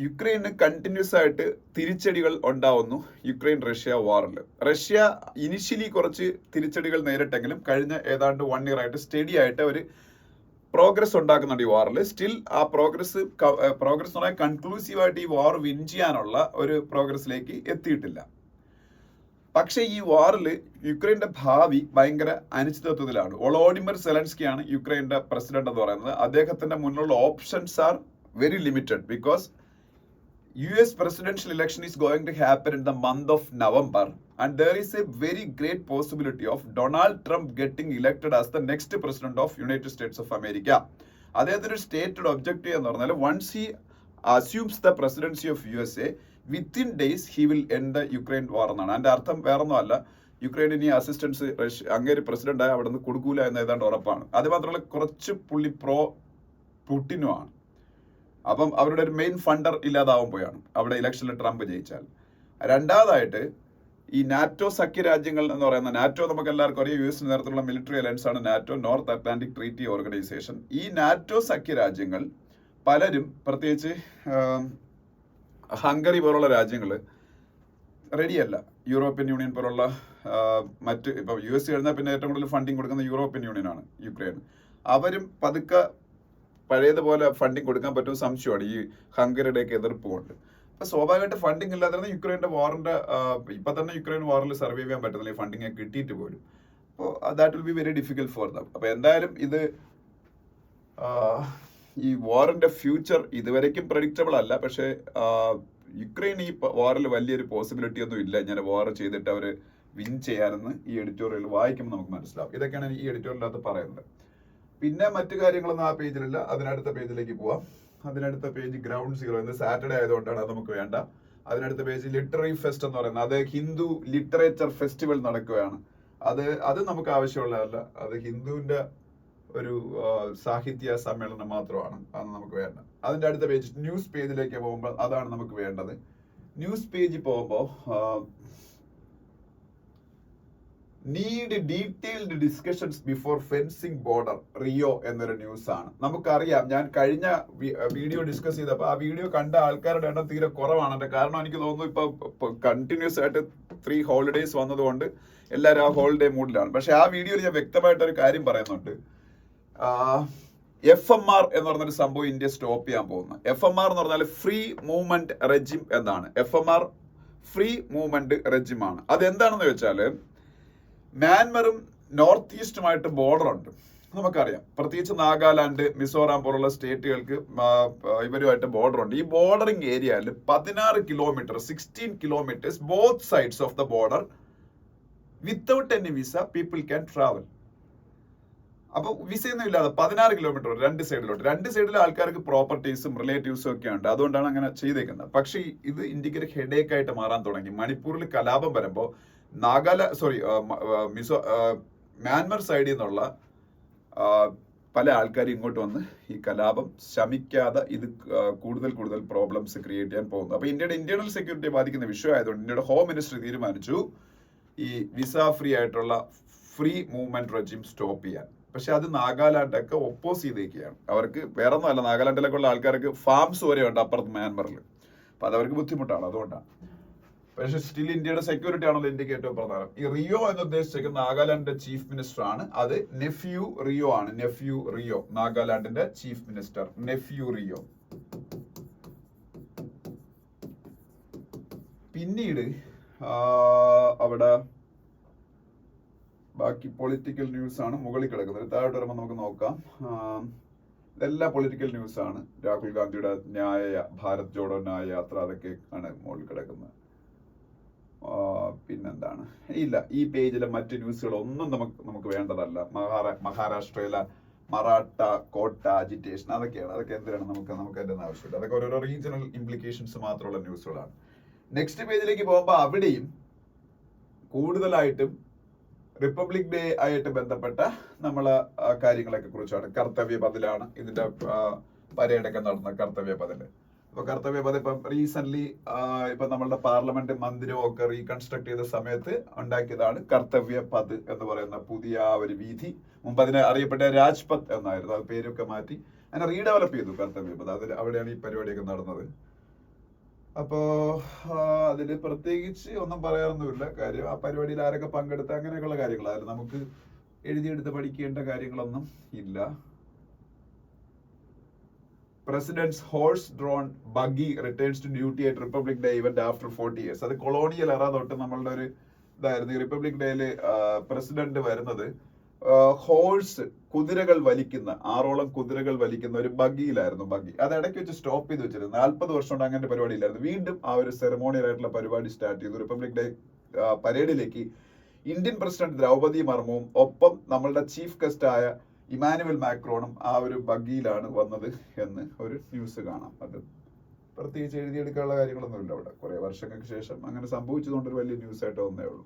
യുക്രൈന് കണ്ടിന്യൂസ് ആയിട്ട് തിരിച്ചടികൾ ഉണ്ടാവുന്നു യുക്രൈൻ റഷ്യ വാറിൽ. റഷ്യ ഇനിഷ്യലി കുറച്ച് തിരിച്ചടികൾ നേരിട്ടെങ്കിലും കഴിഞ്ഞ ഏതാണ്ട് 1 year ആയിട്ട് സ്റ്റഡി ആയിട്ട് അവർ പ്രോഗ്രസ് ഉണ്ടാക്കുന്നുണ്ട് ഈ വാറിൽ. സ്റ്റിൽ ആ പ്രോഗ്രസ് കൺക്ലൂസീവായിട്ട് ഈ വാർ വിൻ ചെയ്യാനുള്ള ഒരു പ്രോഗ്രസിലേക്ക് എത്തിയിട്ടില്ല. പക്ഷേ ഈ വാറിൽ യുക്രൈന്റെ ഭാവി ഭയങ്കര അനിശ്ചിതത്വത്തിലാണ്. വോളോഡിമിർ സെലൻസ്കിയാണ് യുക്രൈന്റെ പ്രസിഡന്റ് എന്ന് പറയുന്നത്. അദ്ദേഹത്തിന്റെ മുന്നിലുള്ള options are very limited because US presidential election is going to happen in the month of November and there is a very great possibility of Donald Trump getting elected as the next president of United States of America. അദ്ദേഹത്തിന്റെ stated objective എന്ന് പറഞ്ഞാൽ once he assumes the presidency of USA, within days he will end the Ukraine war എന്നാണ്. അതിന്റെ അർത്ഥം വേറൊന്നുമല്ല, യുക്രൈനിന് assistance അങ്ങേര് president ആയി അവിടെ നിന്ന് കൊടുക്കൂല എന്ന് ഏതാണ്ട് ഉറപ്പാണ്. അത് മാത്രമല്ല കുറച്ച് പുള്ളി പ്രോ പുടിനുമാണ്. അപ്പം അവരുടെ ഒരു മെയിൻ ഫണ്ടർ ഇല്ലാതാവുമ്പോഴാണ് അവിടെ ഇലക്ഷനിൽ ട്രംപ് ജയിച്ചാൽ. രണ്ടാമതായിട്ട് ഈ നാറ്റോ സഖ്യരാജ്യങ്ങൾ എന്ന് പറയുന്ന നാറ്റോ നമുക്ക് എല്ലാവർക്കും അറിയാം, US നേതൃത്വത്തിലുള്ള മിലിറ്ററി അലയൻസ് ആണ് NATO, north Atlantic treaty organisation. ഈ നാറ്റോ സഖ്യരാജ്യങ്ങൾ പലരും, പ്രത്യേകിച്ച് ഹംഗറി പോലുള്ള രാജ്യങ്ങൾ റെഡിയല്ല. യൂറോപ്യൻ യൂണിയൻ പോലുള്ള മറ്റ് ഇപ്പൊ US കഴിഞ്ഞാൽ പിന്നെ ഏറ്റവും കൂടുതൽ ഫണ്ടിങ് കൊടുക്കുന്ന യൂറോപ്യൻ യൂണിയനാണ് യുക്രൈൻ. അവരും പതുക്കെ പഴയതുപോലെ ഫണ്ടിങ് കൊടുക്കാൻ പറ്റുന്ന സംശയമാണ് ഈ ഹംഗറിയുടെയൊക്കെ എതിർപ്പ് കൊണ്ട്. അപ്പൊ സ്വാഭാവികമായിട്ട് ഫണ്ടിങ് ഇല്ലാതെ യുക്രൈന്റെ വാറിന്റെ ഇപ്പൊ തന്നെ യുക്രൈൻ വാറിൽ സർവൈവ് ചെയ്യാൻ പറ്റുന്നില്ല, ഈ ഫണ്ടിങ് കിട്ടിയിട്ട് പോലും. അപ്പോൾ that will be very difficult for them. അപ്പൊ എന്തായാലും ഇത് ഈ വാറിന്റെ ഫ്യൂച്ചർ ഇതുവരയ്ക്കും പ്രഡിക്റ്റബിൾ അല്ല. പക്ഷേ യുക്രൈൻ ഈ വാറിൽ വലിയൊരു പോസിബിലിറ്റി ഒന്നും ഇല്ല ഇങ്ങനെ വാർ ചെയ്തിട്ട് അവർ വിൻ ചെയ്യാനെന്ന് ഈ എഡിറ്റോറിയൽ വായിക്കുമ്പോൾ നമുക്ക് മനസ്സിലാവും. ഇതൊക്കെയാണ് ഈ എഡിറ്റോറിയലിനകത്ത് പറയുന്നത്. പിന്നെ മറ്റു കാര്യങ്ങളൊന്നും ആ പേജിലില്ല. അതിനടുത്ത പേജിലേക്ക് പോവാം. അതിനടുത്ത പേജ് ഗ്രൗണ്ട് സീറോ. ഇന്ന് സാറ്റർഡേ ആയതുകൊണ്ടാണ് അത് നമുക്ക് വേണ്ട. അതിനടുത്ത പേജ് ലിറ്റററി ഫെസ്റ്റ് എന്ന് പറയുന്നത്, അത് ഹിന്ദു ലിറ്ററേച്ചർ ഫെസ്റ്റിവൽ നടക്കുകയാണ്. അത് നമുക്ക് ആവശ്യമുള്ളതല്ല. അത് ഹിന്ദുവിന്റെ ഒരു സാഹിത്യ സമ്മേളനം മാത്രമാണ്. അത് നമുക്ക് വേണ്ട. അതിന്റെ അടുത്ത പേജ് ന്യൂസ് പേജിലേക്ക് പോകുമ്പോൾ അതാണ് നമുക്ക് വേണ്ടത്. ന്യൂസ് പേജിൽ പോകുമ്പോൾ need detailed discussions before fencing border Rio എന്നൊരു ന്യൂസ് ആണ്. നമുക്കറിയാം, ഞാൻ കഴിഞ്ഞ വീഡിയോ ഡിസ്കസ് ചെയ്തപ്പോൾ ആ വീഡിയോ കണ്ട ആൾക്കാരുടെ എണ്ണം തീരെ കുറവാണ്. അതിന്റെ കാരണം എനിക്ക് തോന്നുന്നു ഇപ്പൊ കണ്ടിന്യൂസ് ആയിട്ട് 3 ഹോളിഡേയ്സ് വന്നതുകൊണ്ട് എല്ലാവരും ആ ഹോളിഡേ മൂഡിലാണ്. പക്ഷെ ആ വീഡിയോയിൽ ഞാൻ വ്യക്തമായിട്ടൊരു കാര്യം പറയുന്നുണ്ട്. FMR എന്ന് പറഞ്ഞൊരു സംഭവം ഇന്ത്യ സ്റ്റോപ്പ് ചെയ്യാൻ പോകുന്നു. FMR എന്ന് പറഞ്ഞാൽ ഫ്രീ മൂവ്മെന്റ് റെജിം എന്നാണ്. FMR ഫ്രീ മൂവ്മെന്റ് റെജിം ആണ്. അതെന്താണെന്ന് വെച്ചാൽ മ്യാൻമറും നോർത്ത് ഈസ്റ്റുമായിട്ട് ബോർഡർ ഉണ്ട്, നമുക്കറിയാം. പ്രത്യേകിച്ച് നാഗാലാൻഡ്, മിസോറാം പോലുള്ള സ്റ്റേറ്റുകൾക്ക് ഇവരുമായിട്ട് ബോർഡർ ഉണ്ട്. ഈ ബോർഡറിംഗ് ഏരിയയിൽ 16 kilometre 16 kilometres both sides of the border without any visa people can travel. അപ്പൊ വിസയൊന്നും ഇല്ലാതെ 16 കിലോമീറ്റർ രണ്ട് സൈഡിലെ ആൾക്കാർക്ക് പ്രോപ്പർട്ടീസും റിലേറ്റീവ്സും ഒക്കെ ഉണ്ട്. അതുകൊണ്ടാണ് അങ്ങനെ ചെയ്തേക്കുന്നത്. പക്ഷേ ഇത് ഇന്ത്യക്ക് ഒരു ഹെഡേക്ക് ആയിട്ട് മാറാൻ തുടങ്ങി. മണിപ്പൂരിൽ കലാപം വരുമ്പോൾ മ്യാൻമർ സൈഡിൽ നിന്നുള്ള പല ആൾക്കാരും ഇങ്ങോട്ട് വന്ന് ഈ കലാപം ശമിക്കാതെ ഇത് കൂടുതൽ പ്രോബ്ലംസ് ക്രിയേറ്റ് ചെയ്യാൻ പോകുന്നു. അപ്പൊ ഇന്ത്യയുടെ ഇന്റേണൽ സെക്യൂരിറ്റിയെ ബാധിക്കുന്ന വിഷയമായതുകൊണ്ട് ഇന്ത്യയുടെ ഹോം മിനിസ്ട്രി തീരുമാനിച്ചു ഈ വിസ ഫ്രീ ആയിട്ടുള്ള ഫ്രീ മൂവ്മെന്റ് റെജിം സ്റ്റോപ്പ് ചെയ്യാൻ. പക്ഷെ അത് നാഗാലാൻഡൊക്കെ ഒപ്പോസ് ചെയ്തേക്കുകയാണ്. അവർക്ക് വേറെ ഒന്നുമല്ല, നാഗാലാൻഡിലൊക്കെ ഉള്ള ആൾക്കാർക്ക് ഫാംസ് വരെ ഉണ്ട് അപ്പുറത്ത് മ്യാൻമറിൽ. അപ്പൊ അതവർക്ക് ബുദ്ധിമുട്ടാണ്, അതുകൊണ്ടാണ്. പക്ഷെ സ്റ്റിൽ ഇന്ത്യയുടെ സെക്യൂരിറ്റി ആണല്ലോ ഇന്ത്യക്ക് ഏറ്റവും പ്രധാനം. ഈ റിയോ എന്ന് ഉദ്ദേശിച്ചിരിക്കുന്ന നാഗാലാൻഡിന്റെ ചീഫ് മിനിസ്റ്റർ ആണ്. അത് നെഫ്യൂ റിയോ ആണ്. നെഫ്യൂ റിയോ, നാഗാലാൻഡിന്റെ ചീഫ് മിനിസ്റ്റർ നെഫ്യൂ റിയോ. പിന്നീട് അവിടെ ബാക്കി പൊളിറ്റിക്കൽ ന്യൂസ് ആണ് മുകളിൽ കിടക്കുന്നത്. താഴോട്ട് വരുമ്പോൾ നമുക്ക് നോക്കാം. ഇതെല്ലാം പൊളിറ്റിക്കൽ ന്യൂസ് ആണ്. രാഹുൽ ഗാന്ധിയുടെ ഭാരത് ജോഡോ ന്യായ യാത്ര, അതൊക്കെ ആണ് മുകളിൽ കിടക്കുന്നത്. പിന്നെന്താണ്, ഇല്ല, ഈ പേജിലെ മറ്റ് ന്യൂസുകളൊന്നും നമുക്ക് വേണ്ടതല്ല. മഹാരാഷ്ട്രയിലെ മറാഠ കോട്ട അജിറ്റേഷൻ, അതൊക്കെ എന്തിനാണ് നമുക്ക് അതിൻ്റെ ഒന്നും ആവശ്യമില്ല. അതൊക്കെ ഓരോരോ റീജിയണൽ ഇംപ്ലിക്കേഷൻസ് മാത്രമുള്ള ന്യൂസുകളാണ്. നെക്സ്റ്റ് പേജിലേക്ക് പോകുമ്പോൾ അവിടെയും കൂടുതലായിട്ടും റിപ്പബ്ലിക് ഡേ ആയിട്ട് ബന്ധപ്പെട്ട നമ്മളെ കാര്യങ്ങളൊക്കെ കുറിച്ചാണ്. കർത്തവ്യ പഥിലാണ് ഇതിന്റെ പരേഡൊക്കെ നടന്ന കർത്തവ്യ പഥില്. അപ്പൊ കർത്തവ്യ പഥ് ഇപ്പം റീസെന്റ് ഇപ്പൊ നമ്മളുടെ പാർലമെന്റ് മന്ദിരവും ഒക്കെ റീകൺസ്ട്രക്ട് ചെയ്ത സമയത്ത് ഉണ്ടാക്കിയതാണ് കർത്തവ്യ പഥ് എന്ന് പറയുന്ന പുതിയ ഒരു വീഥി. മുമ്പ് അതിനെ അറിയപ്പെട്ട രാജ്പഥ് എന്നായിരുന്നു, അത് പേരൊക്കെ മാറ്റി അതിനെ റീഡെവലപ്പ് ചെയ്തു കർത്തവ്യ പഥ്. അത് അവിടെയാണ് ഈ പരിപാടിയൊക്കെ നടന്നത്. അപ്പോ അതില് പ്രത്യേകിച്ച് ഒന്നും പറയാനൊന്നുമില്ല. കാര്യം ആ പരിപാടിയിൽ ആരൊക്കെ പങ്കെടുത്ത അങ്ങനെയൊക്കെയുള്ള കാര്യങ്ങളായിരുന്നു. നമുക്ക് എഴുതിയെടുത്ത് പഠിക്കേണ്ട കാര്യങ്ങളൊന്നും ഇല്ല. Presidents horse drawn buggy returns to duty at Republic Day event after 40 years. അത് കൊളോണിയൽ എറ തൊട്ട് നമ്മളുടെ ഒരു ഇതായിരുന്നു. ഈ റിപ്പബ്ലിക് ഡേയില് പ്രസിഡന്റ് വരുന്നത് ഹോഴ്സ്, കുതിരകൾ വലിക്കുന്ന 6ഓളം കുതിരകൾ വലിക്കുന്ന ഒരു ബഗ്ഗിയിലായിരുന്നു. ബഗ്ഗി അത് ഇടയ്ക്ക് വെച്ച് സ്റ്റോപ്പ് ചെയ്ത് വെച്ചിരുന്നു. 40 വർഷം കൊണ്ട് അങ്ങനെ പരിപാടി ഇല്ലായിരുന്നു. വീണ്ടും ആ ഒരു സെറമോണിയൽ ആയിട്ടുള്ള പരിപാടി സ്റ്റാർട്ട് ചെയ്തു. റിപ്പബ്ലിക് ഡേ പരേഡിലേക്ക് ഇന്ത്യൻ പ്രസിഡന്റ് ദ്രൗപദി മുർമുവും ഒപ്പം നമ്മളുടെ ചീഫ് ഗസ്റ്റ് ആയ ഇമാനുവൽ മാക്രോണും ആ ഒരു ബഗ്ഗിയിലാണ് വന്നത് എന്ന് ഒരു ന്യൂസ് കാണാം. അത് പ്രത്യേകിച്ച് എഴുതിയെടുക്കാനുള്ള കാര്യങ്ങളൊന്നുമില്ല. അവിടെ കുറെ വർഷങ്ങൾക്ക് ശേഷം അങ്ങനെ സംഭവിച്ചതുകൊണ്ട് ഒരു വലിയ ന്യൂസ് ആയിട്ട് വന്നേ ഉള്ളൂ.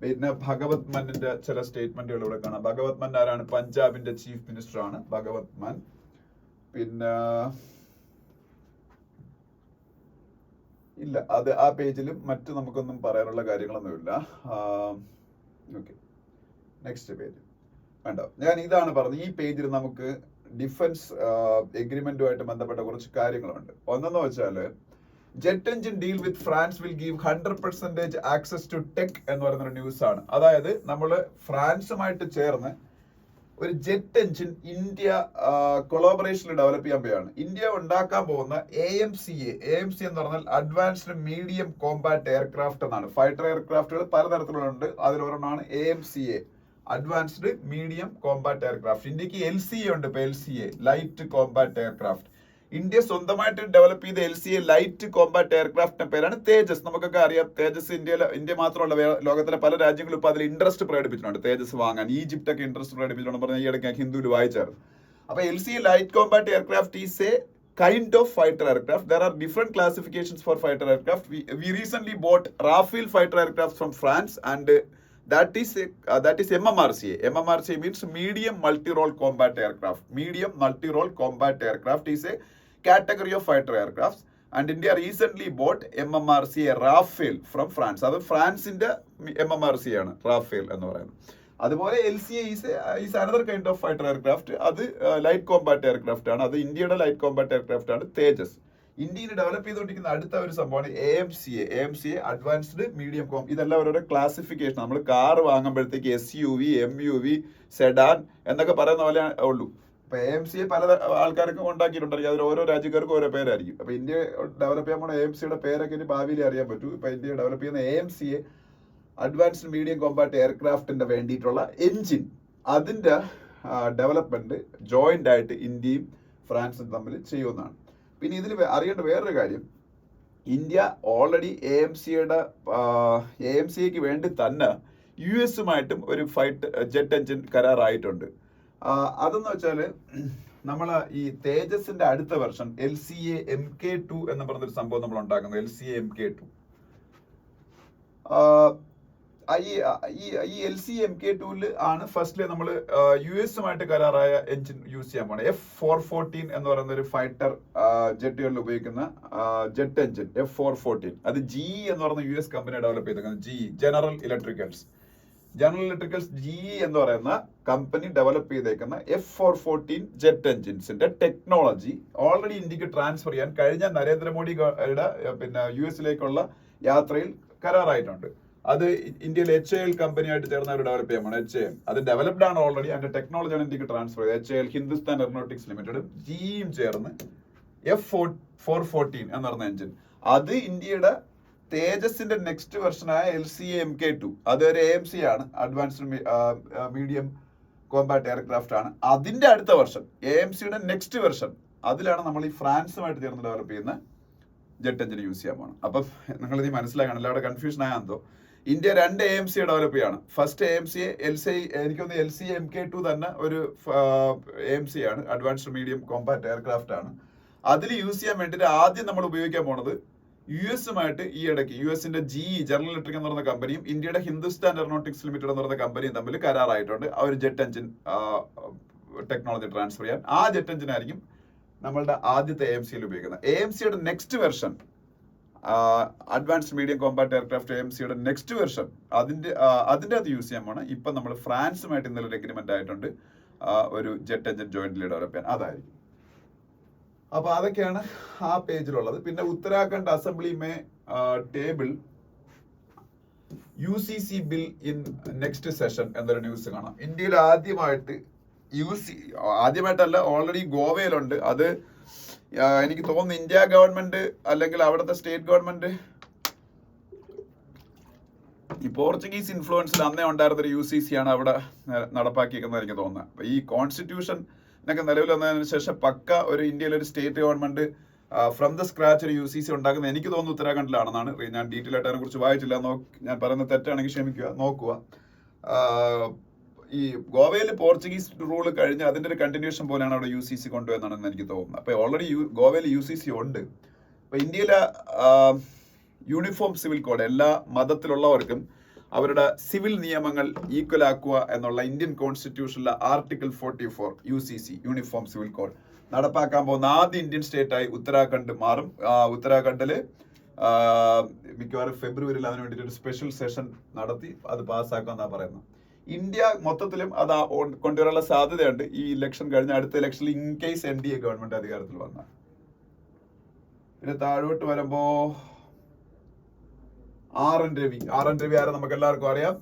പിന്നെ ഭഗവത് മാനിന്റെ ചില സ്റ്റേറ്റ്മെന്റുകൾ ഇവിടെ കാണാം. ഭഗവത് മാൻ ആരാണ്? പഞ്ചാബിന്റെ ചീഫ് മിനിസ്റ്റർ ആണ് ഭഗവത് മാൻ. പിന്നെ ഇല്ല, അത് ആ പേജിലും മറ്റു നമുക്കൊന്നും പറയാനുള്ള കാര്യങ്ങളൊന്നുമില്ല. ഓക്കെ, നെക്സ്റ്റ് പേജ് കണ്ടോ. ഞാൻ ഇതാണ് പറഞ്ഞത്, ഈ പേജിൽ നമുക്ക് ഡിഫൻസ് എഗ്രിമെന്റുമായിട്ട് ബന്ധപ്പെട്ട കുറച്ച് കാര്യങ്ങളുണ്ട്. ഒന്നെന്ന് വെച്ചാല് jet engine deal with France will give 100% access to tech എന്ന് പറയുന്ന ന്യൂസ് ആണ്. അതായത് നമ്മൾ ഫ്രാൻസുമായിട്ട് ചേർന്ന് ഒരു ജെറ്റ് എഞ്ചിൻ ഇന്ത്യ കൊളാബറേഷനിൽ ഡെവലപ്പ് ചെയ്യാൻ പോവുകയാണ്. ഇന്ത്യ ഉണ്ടാക്കാൻ പോകുന്ന AMCA എന്ന് പറഞ്ഞാൽ അഡ്വാൻസ്ഡ് മീഡിയം കോമ്പാറ്റ് എയർക്രാഫ്റ്റ് എന്നാണ്. ഫൈറ്റർ എയർക്രാഫ്റ്റുകൾ പലതരത്തിലുണ്ട്. അതിലൊരെണ്ണമാണ് AMCA, advanced medium combat aircraft. ഇന്ത്യക്ക് LCA ഉണ്ട്. ഇപ്പൊ LCA, light combat aircraft. India സ്വന്തമായിട്ട് ഡെവലപ്പ് ചെയ്ത LCA ലൈറ്റ് കോമ്പാറ്റ് എയർക്രാഫ്റ്റിന്റെ പേരാണ് തേജസ്. നമുക്കൊക്കെ അറിയാം തേജസ്. ഇന്ത്യ മാത്രമല്ല, ലോകത്തിലെ പല രാജ്യങ്ങളും ഇപ്പൊ അതിൽ ഇൻട്രസ്റ്റ് പ്രകടിപ്പിച്ചിട്ടുണ്ട് തേജസ് വാങ്ങാൻ. ഈജിപ്റ്റ് ഒക്കെ ഇൻട്രസ്റ്റ് പ്രകടിപ്പിച്ചിട്ടുണ്ട് പറഞ്ഞാൽ ഈ ഇടയ്ക്ക് ഹിന്ദുവിൽ വായിച്ചായിരുന്നു. അപ്പൊ LCA light combat aircraft is A kind of fighter aircraft. There are different classifications for fighter aircraft. We recently bought Rafale fighter aircraft from France, and that is MMRCA. MMRCA means medium multi-role combat aircraft. Medium multi-role combat aircraft is a category of fighter aircrafts, and India recently bought MMRCA Rafale from France. അത് ഫ്രാൻസിന്റെ MMRCA ആണ് Rafale എന്ന് പറയുന്നത്. അതുപോലെ LCA is another kind of fighter aircraft. അത് light combat aircraft ആണ്. അത് ഇന്ത്യയുടെ ലൈറ്റ് കോമ്പാറ്റ് എയർക്രാഫ്റ്റ് ആണ് തേജസ്. ഇന്ത്യയിൽ ഡെവലപ്പ് ചെയ്തുകൊണ്ടിരിക്കുന്ന അടുത്ത ഒരു സംഭവമാണ് AMCA അഡ്വാൻസ്ഡ് മീഡിയം ഇതെല്ലാം ഓരോ ക്ലാസിഫിക്കേഷൻ. നമ്മൾ കാർ വാങ്ങുമ്പോഴത്തേക്ക് SUV, MUV, സെഡാൻ എന്നൊക്കെ പറയുന്ന പോലെ ഉള്ളൂ. അപ്പൊ AMCA പല ആൾക്കാർക്കും ഉണ്ടാക്കിയിട്ടുണ്ടായിരിക്കും. അതിൽ ഓരോ രാജ്യക്കാർക്കും ഓരോ പേരായിരിക്കും. അപ്പൊ ഇന്ത്യ ഡെവലപ്പ് ചെയ്യാൻ പോണ AMCയുടെ പേരൊക്കെ ഇനി ഭാവിയിൽ അറിയാൻ പറ്റൂ. ഇപ്പൊ ഇന്ത്യ ഡെവലപ്പ് ചെയ്യുന്ന AMCA അഡ്വാൻസ്ഡ് മീഡിയം കോമ്പാറ്റ് എയർക്രാഫ്റ്റിന്റെ വേണ്ടിയിട്ടുള്ള എഞ്ചിൻ, അതിന്റെ ഡെവലപ്മെന്റ് ജോയിന്റ് ആയിട്ട് ഇന്ത്യയും ഫ്രാൻസും തമ്മിൽ ചെയ്യുന്നതാണ്. പിന്നെ ഇതിൽ അറിയേണ്ട വേറൊരു കാര്യം, ഇന്ത്യ ഓൾറെഡി AMCAക്ക് വേണ്ടി തന്നെ US-ഉമായിട്ടും ഒരു ജെറ്റ് എഞ്ചിൻ കരാറായിട്ടുണ്ട്. അതെന്ന് വെച്ചാൽ നമ്മൾ ഈ തേജസിന്റെ അടുത്ത വെർഷൻ LCA Mk2 എന്ന് പറഞ്ഞൊരു സംഭവം നമ്മൾ ഉണ്ടാക്കുന്നത്. LCA Mk2 ഈ LCA Mk2 ആണ് ഫസ്റ്റില് നമ്മൾ US-ഉമായിട്ട് കരാറായ എഞ്ചിൻ യൂസ് ചെയ്യാൻ പോണത്. F414 എന്ന് പറയുന്ന ഒരു ഫൈറ്റർ ജെറ്റുകളിൽ ഉപയോഗിക്കുന്ന ജെറ്റ് എഞ്ചിൻ F414. അത് GE എന്ന് പറയുന്ന US കമ്പനി ഡെവലപ്പ് ചെയ്തിരിക്കുന്നത്. GE ജനറൽ ഇലക്ട്രിക്കൽസ് GE എന്ന് പറയുന്ന കമ്പനി ഡെവലപ്പ് ചെയ്തേക്കുന്ന F414 ജെറ്റ് എഞ്ചിൻസിന്റെ ടെക്നോളജി ഓൾറെഡി ഇന്ത്യക്ക് ട്രാൻസ്ഫർ ചെയ്യാൻ കഴിഞ്ഞ നരേന്ദ്രമോദിയുടെ പിന്നെ US-ലേക്കുള്ള യാത്രയിൽ കരാറായിട്ടുണ്ട്. അത് ഇന്ത്യയിൽ HAL കമ്പനിയായിട്ട് ചേർന്ന് അവർ ഡെവലപ്പ് ചെയ്യാൻ പോകണം. HAL അത് ഡെവലപ്ഡ് ആണ് ഓൾറെഡി. അതിന്റെ ടെക്നോളജിയാണ് ഇന്ത്യക്ക് ട്രാൻസ്ഫർ ചെയ്തത്. HAL ഹിന്ദുസ്ഥാൻ എയറോനോട്ടിക്സ് ലിമിറ്റഡും GEയും ചേർന്ന് F414 എന്ന് പറഞ്ഞ എഞ്ചിൻ, അത് ഇന്ത്യയുടെ തേജസിന്റെ നെക്സ്റ്റ് വെർഷനായ LCA Mk2, അതൊരു AMCA ആണ്, അഡ്വാൻസ്ഡ് മീഡിയം കോമ്പാറ്റ് എയർക്രാഫ്റ്റ് ആണ്. അതിന്റെ അടുത്ത വെർഷൻ AMCയുടെ നെക്സ്റ്റ് വെർഷൻ, അതിലാണ് നമ്മൾ ഈ ഫ്രാൻസുമായിട്ട് ചേർന്ന് ഡെവലപ്പ് ചെയ്യുന്ന ജെറ്റ് എഞ്ചിൻ യൂസ് ചെയ്യാൻ പോകണം. അപ്പം നിങ്ങൾ ഇത് മനസ്സിലാക്കണം, എല്ലാവരുടെ കൺഫ്യൂഷൻ ആയാന്തോ. ഇന്ത്യ 2 AMCA ഡെവലപ്പ് ചെയ്യാണ്. ഫസ്റ്റ് AMCA എനിക്കൊന്ന് LCA Mk2 തന്നെ ഒരു AMCA ആണ്, അഡ്വാൻസ്ഡ് മീഡിയം കോമ്പാറ്റ് എയർക്രാഫ്റ്റ് ആണ്. അതിൽ യൂസ് ചെയ്യാൻ വേണ്ടിയിട്ട് ആദ്യം നമ്മൾ ഉപയോഗിക്കാൻ പോണത് US-ഉമായിട്ട് ഈ ഇടയ്ക്ക് US-ന്റെ GE ജനറൽ ഇലക്ട്രിക് എന്ന് പറയുന്ന കമ്പനിയും ഇന്ത്യയുടെ ഹിന്ദുസ്ഥാൻ എയറോനോട്ടിക്സ് ലിമിറ്റഡ് എന്ന് പറയുന്ന കമ്പനിയും തമ്മിൽ കരാറായിട്ടുണ്ട്. ആ ഒരു ജെറ്റ് എഞ്ചിൻ ടെക്നോളജി ട്രാൻസ്ഫർ ചെയ്യാൻ. ആ ജെറ്റ് എഞ്ചിൻ ആയിരിക്കും നമ്മളുടെ ആദ്യത്തെ AMCയിൽ ഉപയോഗിക്കുന്നത്. AMCയുടെ next version, advanced medium combat aircraft AMCയുടെ നെക്സ്റ്റ് വെർഷൻ, അതിന്റെ അത് യൂസ് ചെയ്യാൻ പോകണം. ഇപ്പം നമ്മൾ ഫ്രാൻസുമായിട്ട് ഇന്നലെ ഒരു എഗ്രിമെന്റ് ആയിട്ടുണ്ട് ഒരു ജെറ്റ് എഞ്ചിൻ ജോയിന്റ്ലി ഡെവലപ്പ് ചെയ്യാൻ. അതായിരിക്കും. അപ്പൊ അതൊക്കെയാണ് ആ പേജിലുള്ളത്. പിന്നെ Uttarakhand assembly may table UCC bill in next session എന്നൊരു ന്യൂസ് കാണാം. ഇന്ത്യയിൽ ആദ്യമായിട്ടല്ല, ഓൾറെഡി ഗോവയിലുണ്ട്. അത് എനിക്ക് തോന്നുന്നു ഇന്ത്യ ഗവൺമെന്റ് അല്ലെങ്കിൽ അവിടുത്തെ സ്റ്റേറ്റ് ഗവൺമെന്റ് ഈ പോർച്ചുഗീസ് ഇൻഫ്ലുവൻസിൽ അന്നേ ഉണ്ടായിരുന്നൊരു UCC ആണ് അവിടെ നടപ്പാക്കിയിരിക്കുന്നത് എനിക്ക് തോന്നുന്നത്. അപ്പൊ ഈ കോൺസ്റ്റിറ്റ്യൂഷൻ എന്നൊക്കെ നിലവിൽ വന്നതിന് ശേഷം പക്ക ഒരു ഇന്ത്യയിലെ ഒരു state government from the scratch ഒരു UCC ഉണ്ടാക്കുന്നത് എനിക്ക് തോന്നുന്നു ഉത്തരാഖണ്ഡിലാണെന്നാണ്. ഞാൻ ഡീറ്റെയിൽ ആയിട്ട് അതിനെ കുറിച്ച് വായിച്ചില്ല. ഞാൻ പറയുന്നത് തെറ്റാണെങ്കിൽ ക്ഷമിക്കുക, നോക്കുക. ഈ ഗോവയിൽ പോർച്ചുഗീസ് റൂൾ കഴിഞ്ഞ് അതിന്റെ ഒരു കണ്ടിന്യൂഷൻ പോലെയാണ് അവിടെ UCC കൊണ്ടുവന്നാണെന്ന് എനിക്ക് തോന്നുന്നത്. അപ്പൊ ഓൾറെഡി ഗോവയിൽ UCC ഉണ്ട്. അപ്പൊ ഇന്ത്യയിലെ യൂണിഫോം സിവിൽ കോഡ് എല്ലാ മതത്തിലുള്ളവർക്കും അവരുടെ സിവിൽ നിയമങ്ങൾ ഈക്വൽ ആക്കുക എന്നുള്ള ഇന്ത്യൻ കോൺസ്റ്റിറ്റ്യൂഷനിലെ article 44 UCC uniform civil code നടപ്പാക്കാൻ പോകുന്ന ആദ്യ ഇന്ത്യൻ സ്റ്റേറ്റ് ആയി ഉത്തരാഖണ്ഡ് മാറും. ഉത്തരാഖണ്ഡില് മിക്കവാറും ഫെബ്രുവരിയിൽ അതിന് വേണ്ടിയിട്ട് ഒരു സ്പെഷ്യൽ സെഷൻ നടത്തി അത് പാസ്സാക്കാന്നാണ് പറയുന്നത്. ഇന്ത്യ മൊത്തത്തിലും അത് കൊണ്ടുവരാനുള്ള സാധ്യതയുണ്ട് ഈ ഇലക്ഷൻ കഴിഞ്ഞ അടുത്ത ഇലക്ഷനിൽ, ഇൻ കേസ് NDA ഗവൺമെന്റ് അധികാരത്തിൽ വന്നാൽ. പിന്നെ താഴോട്ട് വരുമ്പോ ആർ.എൻ. രവി ആരെ നമുക്ക് എല്ലാവർക്കും അറിയാം.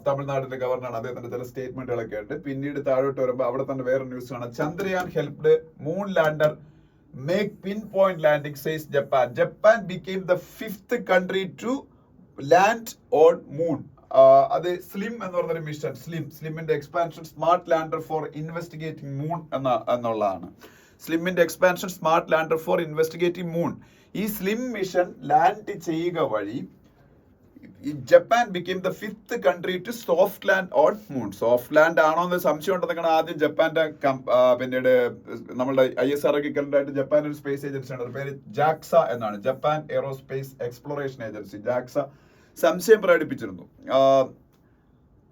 തമിഴ്നാടിന്റെ ഗവർണറാണ്. അദ്ദേഹത്തിന്റെ ചില സ്റ്റേറ്റ്മെന്റുകളൊക്കെ ഉണ്ട്. പിന്നീട് താഴോട്ട് വരുമ്പോൾ അവിടെ തന്നെ വേറെ ന്യൂസ് ആണ്. Chandrayaan helped moon lander make pinpoint landing says Japan. Japan became the 5th country to land on moon. അത് സ്ലിം എന്ന് പറഞ്ഞൊരു മിഷൻ, സ്ലിമിന്റെ expansion smart lander for investigating moon എന്നുള്ളതാണ്. സ്ലിമിന്റെ expansion smart lander for investigating moon. ഈ SLIM mission land ചെയ്യുക വഴി Japan became the 5th country to soft land on moon. Soft land ആണോ എന്ന് സംശയം ഉണ്ടെന്നാണ് ആദ്യം ജപ്പാന്റെ പിന്നീട് നമ്മളുടെ ISRO കറണ്ടായിട്ട് ജപ്പാൻ ഒരു സ്പേസ് ഏജൻസി ആണ്, പേര് ജാക്സ എന്നാണ്, Japan aerospace exploration agency, JAXA സംശയം പ്രകടിപ്പിച്ചിരുന്നു.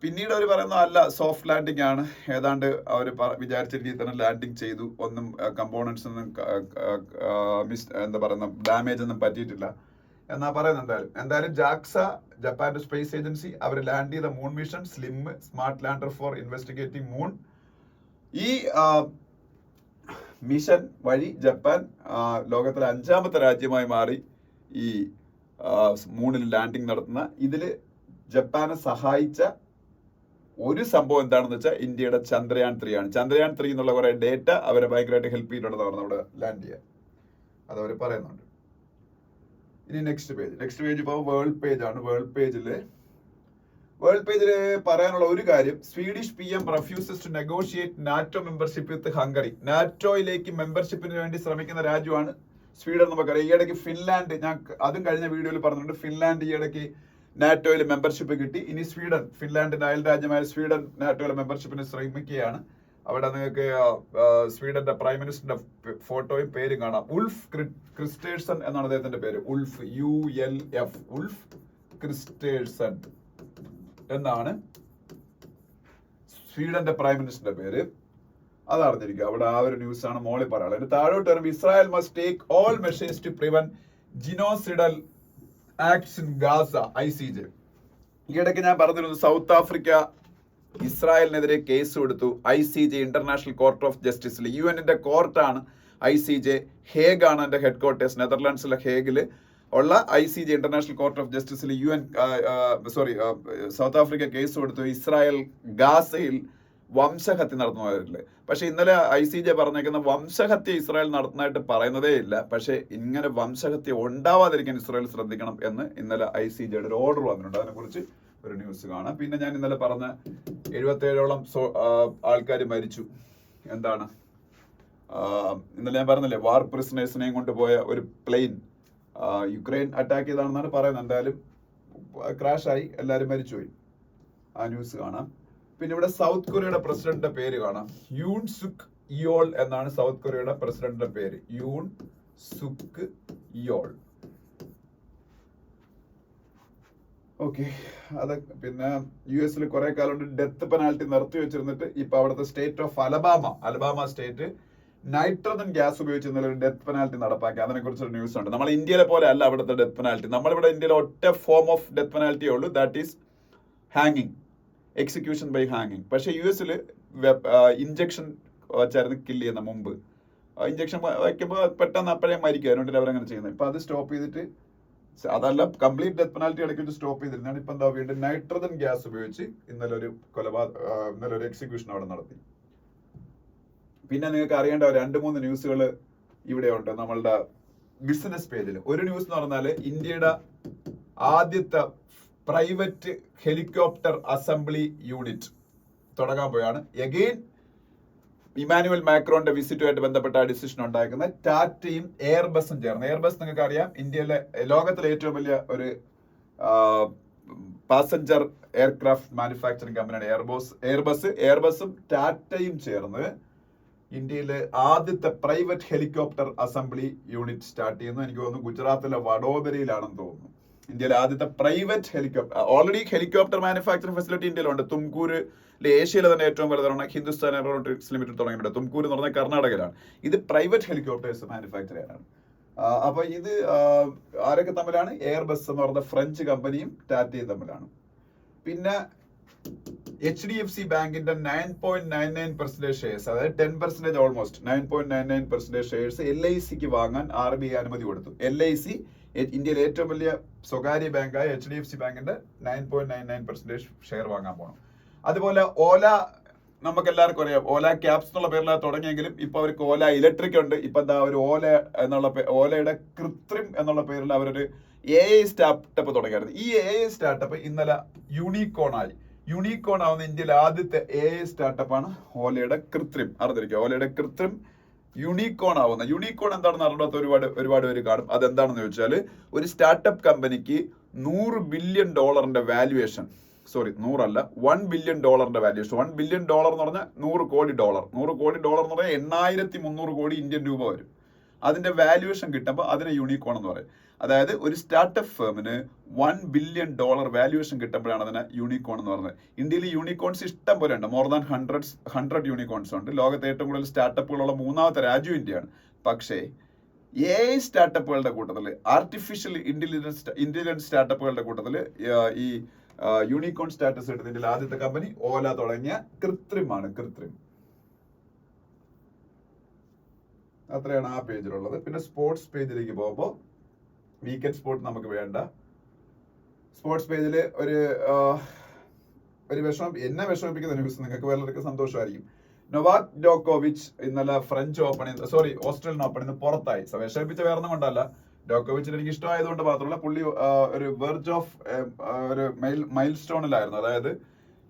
പിന്നീട് അവർ പറയുന്ന അല്ല, സോഫ്റ്റ് ലാൻഡിംഗ് ആണ്, ഏതാണ്ട് അവർ വിചാരിച്ച രീതിയിൽ തന്നെ ലാൻഡിങ് ചെയ്തു, ഒന്നും കമ്പോണൻസ് ഒന്നും എന്താ പറയുന്ന ഡാമേജ് ഒന്നും പറ്റിയിട്ടില്ല എന്നാ പറയുന്നത്. എന്തായാലും ജാക്സ, ജപ്പാന്റെ സ്പേസ് ഏജൻസി, അവർ ലാൻഡ് ചെയ്ത moon mission slim smart lander for investigating moon. ഈ മിഷൻ വഴി ജപ്പാൻ ലോകത്തിലെ 5ാമത്തെ രാജ്യമായി മാറി ഈ മൂണിൽ ലാൻഡിംഗ് നടത്തുന്ന. ഇതിൽ ജപ്പാനെ സഹായിച്ച ഒരു സംഭവം എന്താണെന്ന് വെച്ചാൽ ഇന്ത്യയുടെ ചന്ദ്രയാൻ 3 ആണ്. ചന്ദ്രയാൻ 3 എന്നുള്ള കുറെ ഡേറ്റ അവരെ ഭയങ്കരമായിട്ട് ഹെൽപ്പ് ചെയ്തിട്ടുണ്ടെന്ന് അവിടെ ലാൻഡ് ചെയ്യാൻ അതവർ പറയുന്നുണ്ട്. ഇനി നെക്സ്റ്റ് പേജ് ഇപ്പോൾ വേൾഡ് പേജ് ആണ്. വേൾഡ് പേജിൽ പറയാനുള്ള ഒരു കാര്യം, Swedish PM refuses to negotiate NATO membership with Hungary. നാറ്റോയിലേക്ക് മെമ്പർഷിപ്പിന് വേണ്ടി ശ്രമിക്കുന്ന രാജ്യമാണ് സ്വീഡൻ. നമുക്കറിയാം ഈയിടയ്ക്ക് ഫിൻലാൻഡ്, ഞാൻ അതും കഴിഞ്ഞ വീഡിയോയിൽ പറഞ്ഞിട്ടുണ്ട്, ഫിൻലാൻഡ് ഈയിടയ്ക്ക് നാറ്റോയിൽ മെമ്പർഷിപ്പ് കിട്ടി. ഇനി സ്വീഡൻ, ഫിൻലാൻഡിന്റെ അയൽ രാജ്യമായ സ്വീഡൻ നാറ്റോയിലെ മെമ്പർഷിപ്പിന് ശ്രമിക്കുകയാണ്. അവിടെ നിങ്ങൾക്ക് സ്വീഡന്റെ പ്രൈം മിനിസ്റ്ററിന്റെ ഫോട്ടോയും പേരും കാണാം. ഉൾഫ് ക്രിസ്റ്റേഴ്സൺ എന്നാണ് അദ്ദേഹത്തിന്റെ പേര്. ഉൾഫ് ULF, ഉൾഫ് ക്രിസ്റ്റേഴ്സൺ എന്നാണ് സ്വീഡന്റെ പ്രൈം മിനിസ്റ്ററിന്റെ പേര്. അത് അറിഞ്ഞിരിക്കുക. അവിടെ ആ ഒരു ന്യൂസ് ആണ് മോളിൽ പറയാനുള്ളത്. അതിന് താഴോട്ട് വരുമ്പോൾ Israel must take all measures to prevent genocidal acts in Gaza, ICJ. ഈയിടയ്ക്ക് ഞാൻ പറഞ്ഞിരുന്നു, സൗത്ത് ആഫ്രിക്ക ഇസ്രായേലിനെതിരെ കേസ് കൊടുത്തു ICJ, ഇന്റർനാഷണൽ കോർട്ട് ഓഫ് ജസ്റ്റിസിൽ. UN-ന്റെ കോർട്ടാണ് ICJ. ഹേഗ് ആണ് എന്റെ ഹെഡ് ക്വാർട്ടേഴ്സ്, നെതർലാൻഡ്സിലെ ഹേഗിൽ ഉള്ള ICJ ഇന്റർനാഷണൽ കോർട്ട് ഓഫ് ജസ്റ്റിസിൽ സൗത്ത് ആഫ്രിക്ക കേസ് കൊടുത്തു ഇസ്രായേൽ ഗാസയിൽ വംശഹത്യ നടത്തുന്നവരില്. പക്ഷെ ഇന്നലെ ICJ പറഞ്ഞേക്കുന്ന വംശഹത്യ ഇസ്രായേൽ നടത്തുന്നതായിട്ട് പറയുന്നതേ ഇല്ല. പക്ഷെ ഇങ്ങനെ വംശഹത്യ ഉണ്ടാവാതിരിക്കാൻ ഇസ്രായേൽ ശ്രദ്ധിക്കണം എന്ന് ഇന്നലെ ICJയുടെ ഒരു ഓർഡർ വന്നിട്ടുണ്ട്. അതിനെക്കുറിച്ച് ഒരു ന്യൂസ് കാണാം. പിന്നെ ഞാൻ ഇന്നലെ പറഞ്ഞ 77ഓളം ആൾക്കാർ മരിച്ചു. എന്താണ് ഇന്നലെ ഞാൻ പറഞ്ഞില്ലേ, വാർ പ്രിസണേഴ്സിനെയും കൊണ്ടുപോയ ഒരു പ്ലെയിൻ യുക്രൈൻ അറ്റാക്ക് ചെയ്താണെന്നാണ് പറയുന്നത്. എന്തായാലും ക്രാഷായി, എല്ലാവരും മരിച്ചുപോയി. ആ ന്യൂസ് കാണാം. പിന്നെ ഇവിടെ സൗത്ത് കൊറിയയുടെ പ്രസിഡന്റിന്റെ പേര് കാണാം. യൂൺ സുക് യോൾ എന്നാണ് സൗത്ത് കൊറിയയുടെ പ്രസിഡന്റിന്റെ പേര്. യൂൺ സുക് യോൾ. ഓക്കെ, അത് പിന്നെ US കുറെ കാലം കൊണ്ട് ഡെത്ത് പെനാൽറ്റി നിർത്തി വെച്ചിരുന്നിട്ട് ഇപ്പൊ അവിടുത്തെ state of Alabama state nitrogen gas ഉപയോഗിച്ച് ഇന്നലെ ഒരു ഡെത്ത് പെനാൽറ്റി നടപ്പാക്കി. അതിനെ കുറിച്ചൊരു ന്യൂസ് ഉണ്ട്. നമ്മൾ ഇന്ത്യയിലെ പോലെ അല്ല അവിടുത്തെ ഡെത്ത് പെനാൽറ്റി. നമ്മളിവിടെ ഇന്ത്യയിലെ ഒറ്റ ഫോം ഓഫ് ഡെത്ത് പെനാൽറ്റിയേ ഉള്ളൂ, ദാറ്റ് ഈസ് ഹാങ്ങിങ്, എക്സിക്യൂഷൻ ബൈ ഹാങ്ങിങ്. പക്ഷെ US ഇഞ്ചക്ഷൻ വെച്ചായിരുന്നു കില്ല് ചെയ്യുന്ന മുമ്പ്. ഇഞ്ചക്ഷൻ വയ്ക്കുമ്പോൾ പെട്ടെന്ന് അപ്പോഴേ മരിക്കുക, അതുകൊണ്ടിട്ട് അവരങ്ങനെ ചെയ്യുന്നത്. ഇപ്പൊ അത് സ്റ്റോപ്പ് ചെയ്തിട്ട്, അതല്ല കംപ്ലീറ്റ് ഡെത്ത് പെനാൽറ്റി ഇടയ്ക്ക് വെച്ച് സ്റ്റോപ്പ് ചെയ്തിരുന്നാണ്. ഇപ്പൊ എന്താ വീണ്ടും നൈട്രജൻ ഗ്യാസ് ഉപയോഗിച്ച് ഇന്നലെ ഒരു എക്സിക്യൂഷൻ അവിടെ നടത്തി. പിന്നെ നിങ്ങൾക്ക് അറിയേണ്ട 2-3 ന്യൂസുകൾ ഇവിടെ ഉണ്ട് നമ്മളുടെ ബിസിനസ് പേജിൽ. ഒരു ന്യൂസ് എന്ന് പറഞ്ഞാൽ ഇന്ത്യയുടെ ആദ്യത്തെ പ്രൈവറ്റ് ഹെലികോപ്റ്റർ അസംബ്ലി യൂണിറ്റ് തുടങ്ങാൻ പോയാണ്. എഗെയിൻ ഇമാനുവൽ മാക്രോന്റെ വിസിറ്റുമായിട്ട് ബന്ധപ്പെട്ട ഡിസിഷൻ ഉണ്ടാക്കുന്നത് ടാറ്റയും എയർബസും ചേർന്ന്. എയർബസ് നിങ്ങൾക്ക് അറിയാം, ലോകത്തിലെ ഏറ്റവും വലിയ ഒരു പാസഞ്ചർ എയർക്രാഫ്റ്റ് മാനുഫാക്ചറിംഗ് കമ്പനിയാണ് എയർബസും ടാറ്റയും ചേർന്ന് ഇന്ത്യയിലെ ആദ്യത്തെ private helicopter assembly unit start ചെയ്യുന്നു. എനിക്ക് തോന്നുന്നു ഗുജറാത്തിലെ വഡോദരയിലാണെന്ന് തോന്നുന്നു. ഇന്ത്യയിലെ ആദ്യത്തെ private helicopter, already helicopter manufacturing facility ഇന്ത്യയിലുണ്ട്. തുംകൂരിലെ ഏഷ്യയിലെ തന്നെ ഏറ്റവും വലുതാണ് ഹിന്ദുസ്ഥാൻ എയറോനോട്ടിക്സ് ലിമിറ്റഡ് തുടങ്ങിയിട്ടുണ്ട്. തുംകൂർ എന്ന് പറഞ്ഞാൽ കർണാടകയിലാണ്. ഇത് പ്രൈവറ്റ് ഹെലികോപ്റ്റേഴ്സ് മാനുഫാക്ചർ ചെയ്യാനാണ്. അപ്പൊ ഇത് ആരൊക്കെ തമ്മിലാണ്? എയർബസ് എന്ന് പറഞ്ഞ ഫ്രഞ്ച് കമ്പനിയും ടാറ്റയും തമ്മിലാണ്. പിന്നെ HDFC ബാങ്കിന്റെ 9.99% ഷെയർസ്, അതായത് 10% ഓൾമോസ്റ്റ് 9.99% ഷെയർസ് LICക്ക് വാങ്ങാൻ RBI അനുമതി കൊടുത്തു. LIC ഇന്ത്യയിലെ ഏറ്റവും വലിയ സ്വകാര്യ ബാങ്കായ HDFC ബാങ്കിന്റെ 9.99% ഷെയർ വാങ്ങാൻ പോകണം. അതുപോലെ ഓല, നമുക്ക് എല്ലാവർക്കും അറിയാം, ഓല ക്യാബ്സ് എന്നുള്ള പേരിലാണ് തുടങ്ങിയെങ്കിലും ഇപ്പൊ അവർക്ക് ഓല ഇലക്ട്രിക് ഉണ്ട്. ഇപ്പൊ എന്താ ഒരു ഓലയുടെ കൃത്രിം എന്നുള്ള പേരിൽ അവരൊരു AI സ്റ്റാർട്ടപ്പ് തുടങ്ങിയായിരുന്നു. ഈ AI സ്റ്റാർട്ടപ്പ് ഇന്നലെ യൂണിക്കോൺ ആയി. യൂണിക്കോൺ ആവുന്ന ഇന്ത്യയിലെ ആദ്യത്തെ AI സ്റ്റാർട്ടപ്പാണ് ഓലയുടെ കൃത്രിം. അറിഞ്ഞിരിക്കുക, ഓലയുടെ കൃത്രിം യൂണിക്കോൺ ആവുന്ന. യൂണിക്കോൺ എന്താണെന്ന് അറിയാത്ത ഒരുപാട് പേര് കാണും. അതെന്താണെന്ന് ചോദിച്ചാൽ, ഒരു സ്റ്റാർട്ടപ്പ് കമ്പനിക്ക് $100 ബില്യൺ വാല്യുവേഷൻ, സോറി 100 അല്ല, $1 ബില്യൺ വാല്യുവേഷൻ. $1 ബില്യൺ എന്ന് പറഞ്ഞാൽ $100 കോടി. $100 കോടി എന്ന് പറഞ്ഞാൽ 8300 കോടി ഇന്ത്യൻ രൂപ വരും. അതിന്റെ വാല്യുവേഷൻ കിട്ടുമ്പോൾ അതിനെ യൂണിക്കോൺ എന്ന് പറയും. അതായത് ഒരു സ്റ്റാർട്ടപ്പ് ഫേമിന് $1 ബില്യൺ വാല്യുവേഷൻ കിട്ടുമ്പോഴാണ് അതിനെ യൂണിക്കോൺ എന്ന് പറയുന്നത്. ഇന്ത്യയിൽ യൂണിക്കോൺസ് ഇഷ്ടം പോലെ ഉണ്ട്. മോർ ദാൻ 100 യൂണിക്കോൺസ് ഉണ്ട്. ലോകത്തെ ഏറ്റവും കൂടുതൽ സ്റ്റാർട്ടപ്പുകളുള്ള 3ാമത്തെ രാജ്യം ഇന്ത്യയാണ്. പക്ഷേ AI സ്റ്റാർട്ടപ്പുകളുടെ കൂട്ടത്തിൽ, ആർട്ടിഫിഷ്യൽ ഇന്റലിജൻസ് സ്റ്റാർട്ടപ്പുകളുടെ കൂട്ടത്തിൽ ഈ യൂണിക്കോൺ സ്റ്റാറ്റസ് എടുത്തതിന്റെ ആദ്യത്തെ കമ്പനി ഓല തുടങ്ങിയ കൃത്രിമാണ്. കൃത്രിം. അത്രയാണ് ആ പേജിലുള്ളത്. പിന്നെ സ്പോർട്സ് പേജിലേക്ക് പോകുമ്പോൾ വീക്കെൻഡ് സ്പോർട്ട് നമുക്ക് വേണ്ട. സ്പോർട്സ് പേജിൽ ഒരു എന്നെ വിഷമിപ്പിക്കുന്ന ന്യൂസ്, നിങ്ങൾക്ക് വളരെ സന്തോഷമായിരിക്കും. നൊവാക് ജോക്കോവിച്ച് ഇന്നലെ ഓസ്ട്രേലിയൻ ഓപ്പണിൽ നിന്ന് പുറത്തായി. വിഷമിപ്പിച്ച വേറെ ഒന്നും കൊണ്ടല്ല, ജോക്കോവിച്ചിന് എനിക്ക് ഇഷ്ടമായതുകൊണ്ട് മാത്രമല്ല, പുള്ളി ഒരു വെർജ് ഓഫ് ഒരു മൈൽ സ്റ്റോണിലായിരുന്നു. അതായത്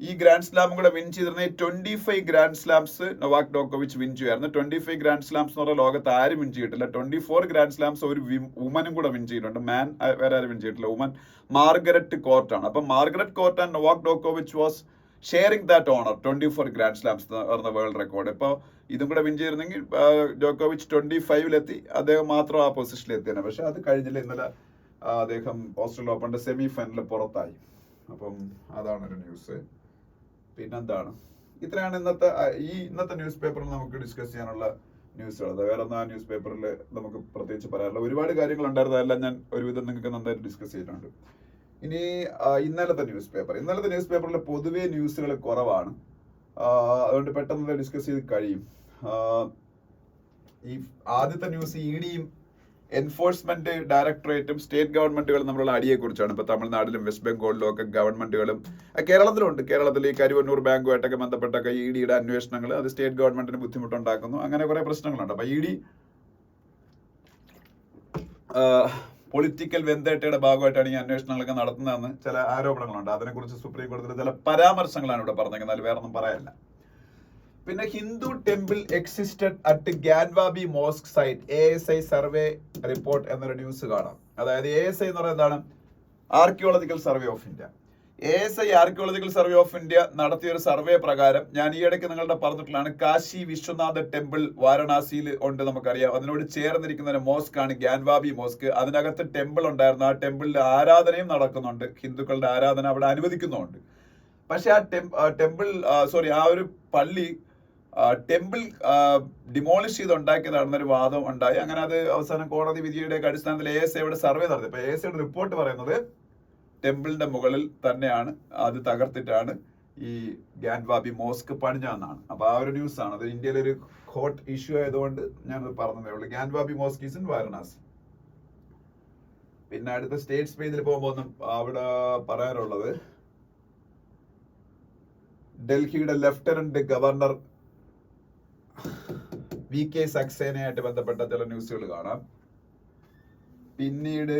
ഈ ഗ്രാൻഡ് സ്ലാമും കൂടെ വിൻ ചെയ്തിരുന്ന 25 ഗ്രാൻഡ് സ്ലാംസ് നൊവാക് ജോക്കോവിച്ച് വിൻ ചെയ്യുമായിരുന്നു. 25 ഗ്രാൻഡ് സ്ലാംസ് എന്ന് പറഞ്ഞാൽ ലോകത്ത് ആരും വിൻ ചെയ്തിട്ടില്ല. 24 ഗ്രാൻഡ് സ്ലാംസ് ഒരു വുമനും കൂടെ വിൻ ചെയ്തിട്ടുണ്ട്. മാൻ വേറെ ആരും വിൻ ചെയ്തിട്ടില്ല. വുമൻ മാർഗരറ്റ് കോർട്ടാണ്. അപ്പൊ മാർഗരറ്റ് കോർട്ട് ആൻഡ് നൊവാക് ജോക്കോവിച്ച് was sharing that honour, 24 grand slams പറഞ്ഞ വേൾഡ് റെക്കോർഡ്. ഇപ്പോൾ ഇതും കൂടെ വിൻ ചെയ്തിരുന്നെങ്കിൽ ജോക്കോവിച്ച് 25-ലെത്തി, അദ്ദേഹം മാത്രം ആ പൊസിഷനിൽ എത്തിയാണ്. പക്ഷെ അത് കഴിഞ്ഞില്ല. ഇന്നലെ അദ്ദേഹം ഓസ്ട്രേലിയൻ ഓപ്പണിന്റെ സെമി ഫൈനലിൽ പുറത്തായി. അപ്പം അതാണ് ഒരു ന്യൂസ്. പിന്നെന്താണ്, ഇത്രയാണ് ഇന്നത്തെ ന്യൂസ് പേപ്പറിൽ നമുക്ക് ഡിസ്കസ് ചെയ്യാനുള്ള ന്യൂസുകൾ. വേറെ ഒന്നും ആ ന്യൂസ് പേപ്പറിൽ നമുക്ക് പ്രത്യേകിച്ച് പറയാറില്ല. ഒരുപാട് കാര്യങ്ങൾ ഉണ്ടായിരുന്നു, അതെല്ലാം ഞാൻ ഒരുവിധം നിങ്ങൾക്ക് നന്നായിട്ട് ഡിസ്കസ് ചെയ്തിട്ടുണ്ട്. ഇനി ഇന്നലത്തെ ന്യൂസ് പേപ്പറിൽ പൊതുവെ ന്യൂസുകൾ കുറവാണ്. അതുകൊണ്ട് പെട്ടെന്ന് ഡിസ്കസ് ചെയ്ത് കഴിയും. ഈ ആദ്യത്തെ ന്യൂസ് EDയും എൻഫോഴ്സ്മെന്റ് ഡയറക്ടറേറ്റും സ്റ്റേറ്റ് ഗവൺമെന്റുകളും തമ്മിലുള്ള അടിയെ കുറിച്ചാണ്. ഇപ്പൊ തമിഴ്നാട്ടിലും വെസ്റ്റ് ബംഗാളിലും ഒക്കെ ഗവൺമെന്റുകളും, കേരളത്തിലുണ്ട്. കേരളത്തിൽ ഈ കരുവന്നൂർ ബാങ്കുമായിട്ടൊക്കെ ബന്ധപ്പെട്ടൊക്കെ EDയുടെ അന്വേഷണങ്ങൾ അത് സ്റ്റേറ്റ് ഗവൺമെന്റിന് ബുദ്ധിമുട്ടുണ്ടാക്കുന്നു. അങ്ങനെ കുറെ പ്രശ്നങ്ങളുണ്ട്. അപ്പൊ ED പൊളിറ്റിക്കൽ വെന്തേട്ടയുടെ ഭാഗമായിട്ടാണ് ഈ അന്വേഷണങ്ങളൊക്കെ നടത്തുന്നതെന്ന് ചില ആരോപണങ്ങളുണ്ട്. അതിനെക്കുറിച്ച് സുപ്രീം കോടതിയിൽ ചില പരാമർശങ്ങളാണ് ഇവിടെ പറഞ്ഞേക്കുന്നത്. വേറെ ഒന്നും പറയാനില്ല. പിന്നെ Hindu temple existed at Gyanvapi mosque site ASI survey report എന്നൊരു ന്യൂസ് കാണാം. അതായത് ASI എന്ന് പറയുന്നത് എന്താണ്? Archaeological survey of India. ASI archaeological survey of India നടത്തിയ ഒരു സർവേ പ്രകാരം, ഞാൻ ഈ ഇടയ്ക്ക് നിങ്ങളുടെ പറഞ്ഞിട്ടുള്ളതാണ്, കാശി വിശ്വനാഥ ടെമ്പിൾ വാരണാസിയിൽ ഉണ്ട്, നമുക്കറിയാം. അതിനോട് ചേർന്നിരിക്കുന്ന ഒരു മോസ്ക് ആണ് ഗ്യാൻവാബി മോസ്ക്. അതിനകത്ത് ടെമ്പിൾ ഉണ്ടായിരുന്നു. ആ ടെമ്പിളിൽ ആരാധനയും നടക്കുന്നുണ്ട്. ഹിന്ദുക്കളുടെ ആരാധന അവിടെ അനുവദിക്കുന്നുണ്ട്. പക്ഷെ ആ ഒരു പള്ളി ടെമ്പിൾ ഡിമോളിഷ് ചെയ്ത് ഉണ്ടാക്കിയതാണെന്നൊരു വാദം ഉണ്ടായി. അങ്ങനെ അത് അവസാനം കോടതി വിധിയുടെ അടിസ്ഥാനത്തിൽ ASI അവിടെ സർവേ നടത്തി. അപ്പൊ ASIയുടെ റിപ്പോർട്ട് പറയുന്നത് ടെമ്പിളിന്റെ മുകളിൽ തന്നെയാണ്, അത് തകർത്തിട്ടാണ് ഈ ഗ്യാൻവാബി മോസ്ക് പണിഞ്ഞതെന്നാണ്. അപ്പൊ ആ ഒരു ന്യൂസ് ആണ്. അത് ഇന്ത്യയിലെ ഒരു ഹോട്ട് ഇഷ്യൂ ആയതുകൊണ്ട് ഞാനത് പറഞ്ഞതേ ഉള്ളൂ. Gyanvapi mosque is in Varanasi. പിന്നെ അടുത്ത സ്റ്റേറ്റ്സ് പേജിൽ പോകുമ്പോൾ അവിടെ പറയാനുള്ളത്, ഡൽഹിയുടെ ലഫ്റ്റനന്റ് ഗവർണർ VK സക്സേനയായിട്ട് ബന്ധപ്പെട്ട ചില ന്യൂസുകൾ കാണാം. പിന്നീട്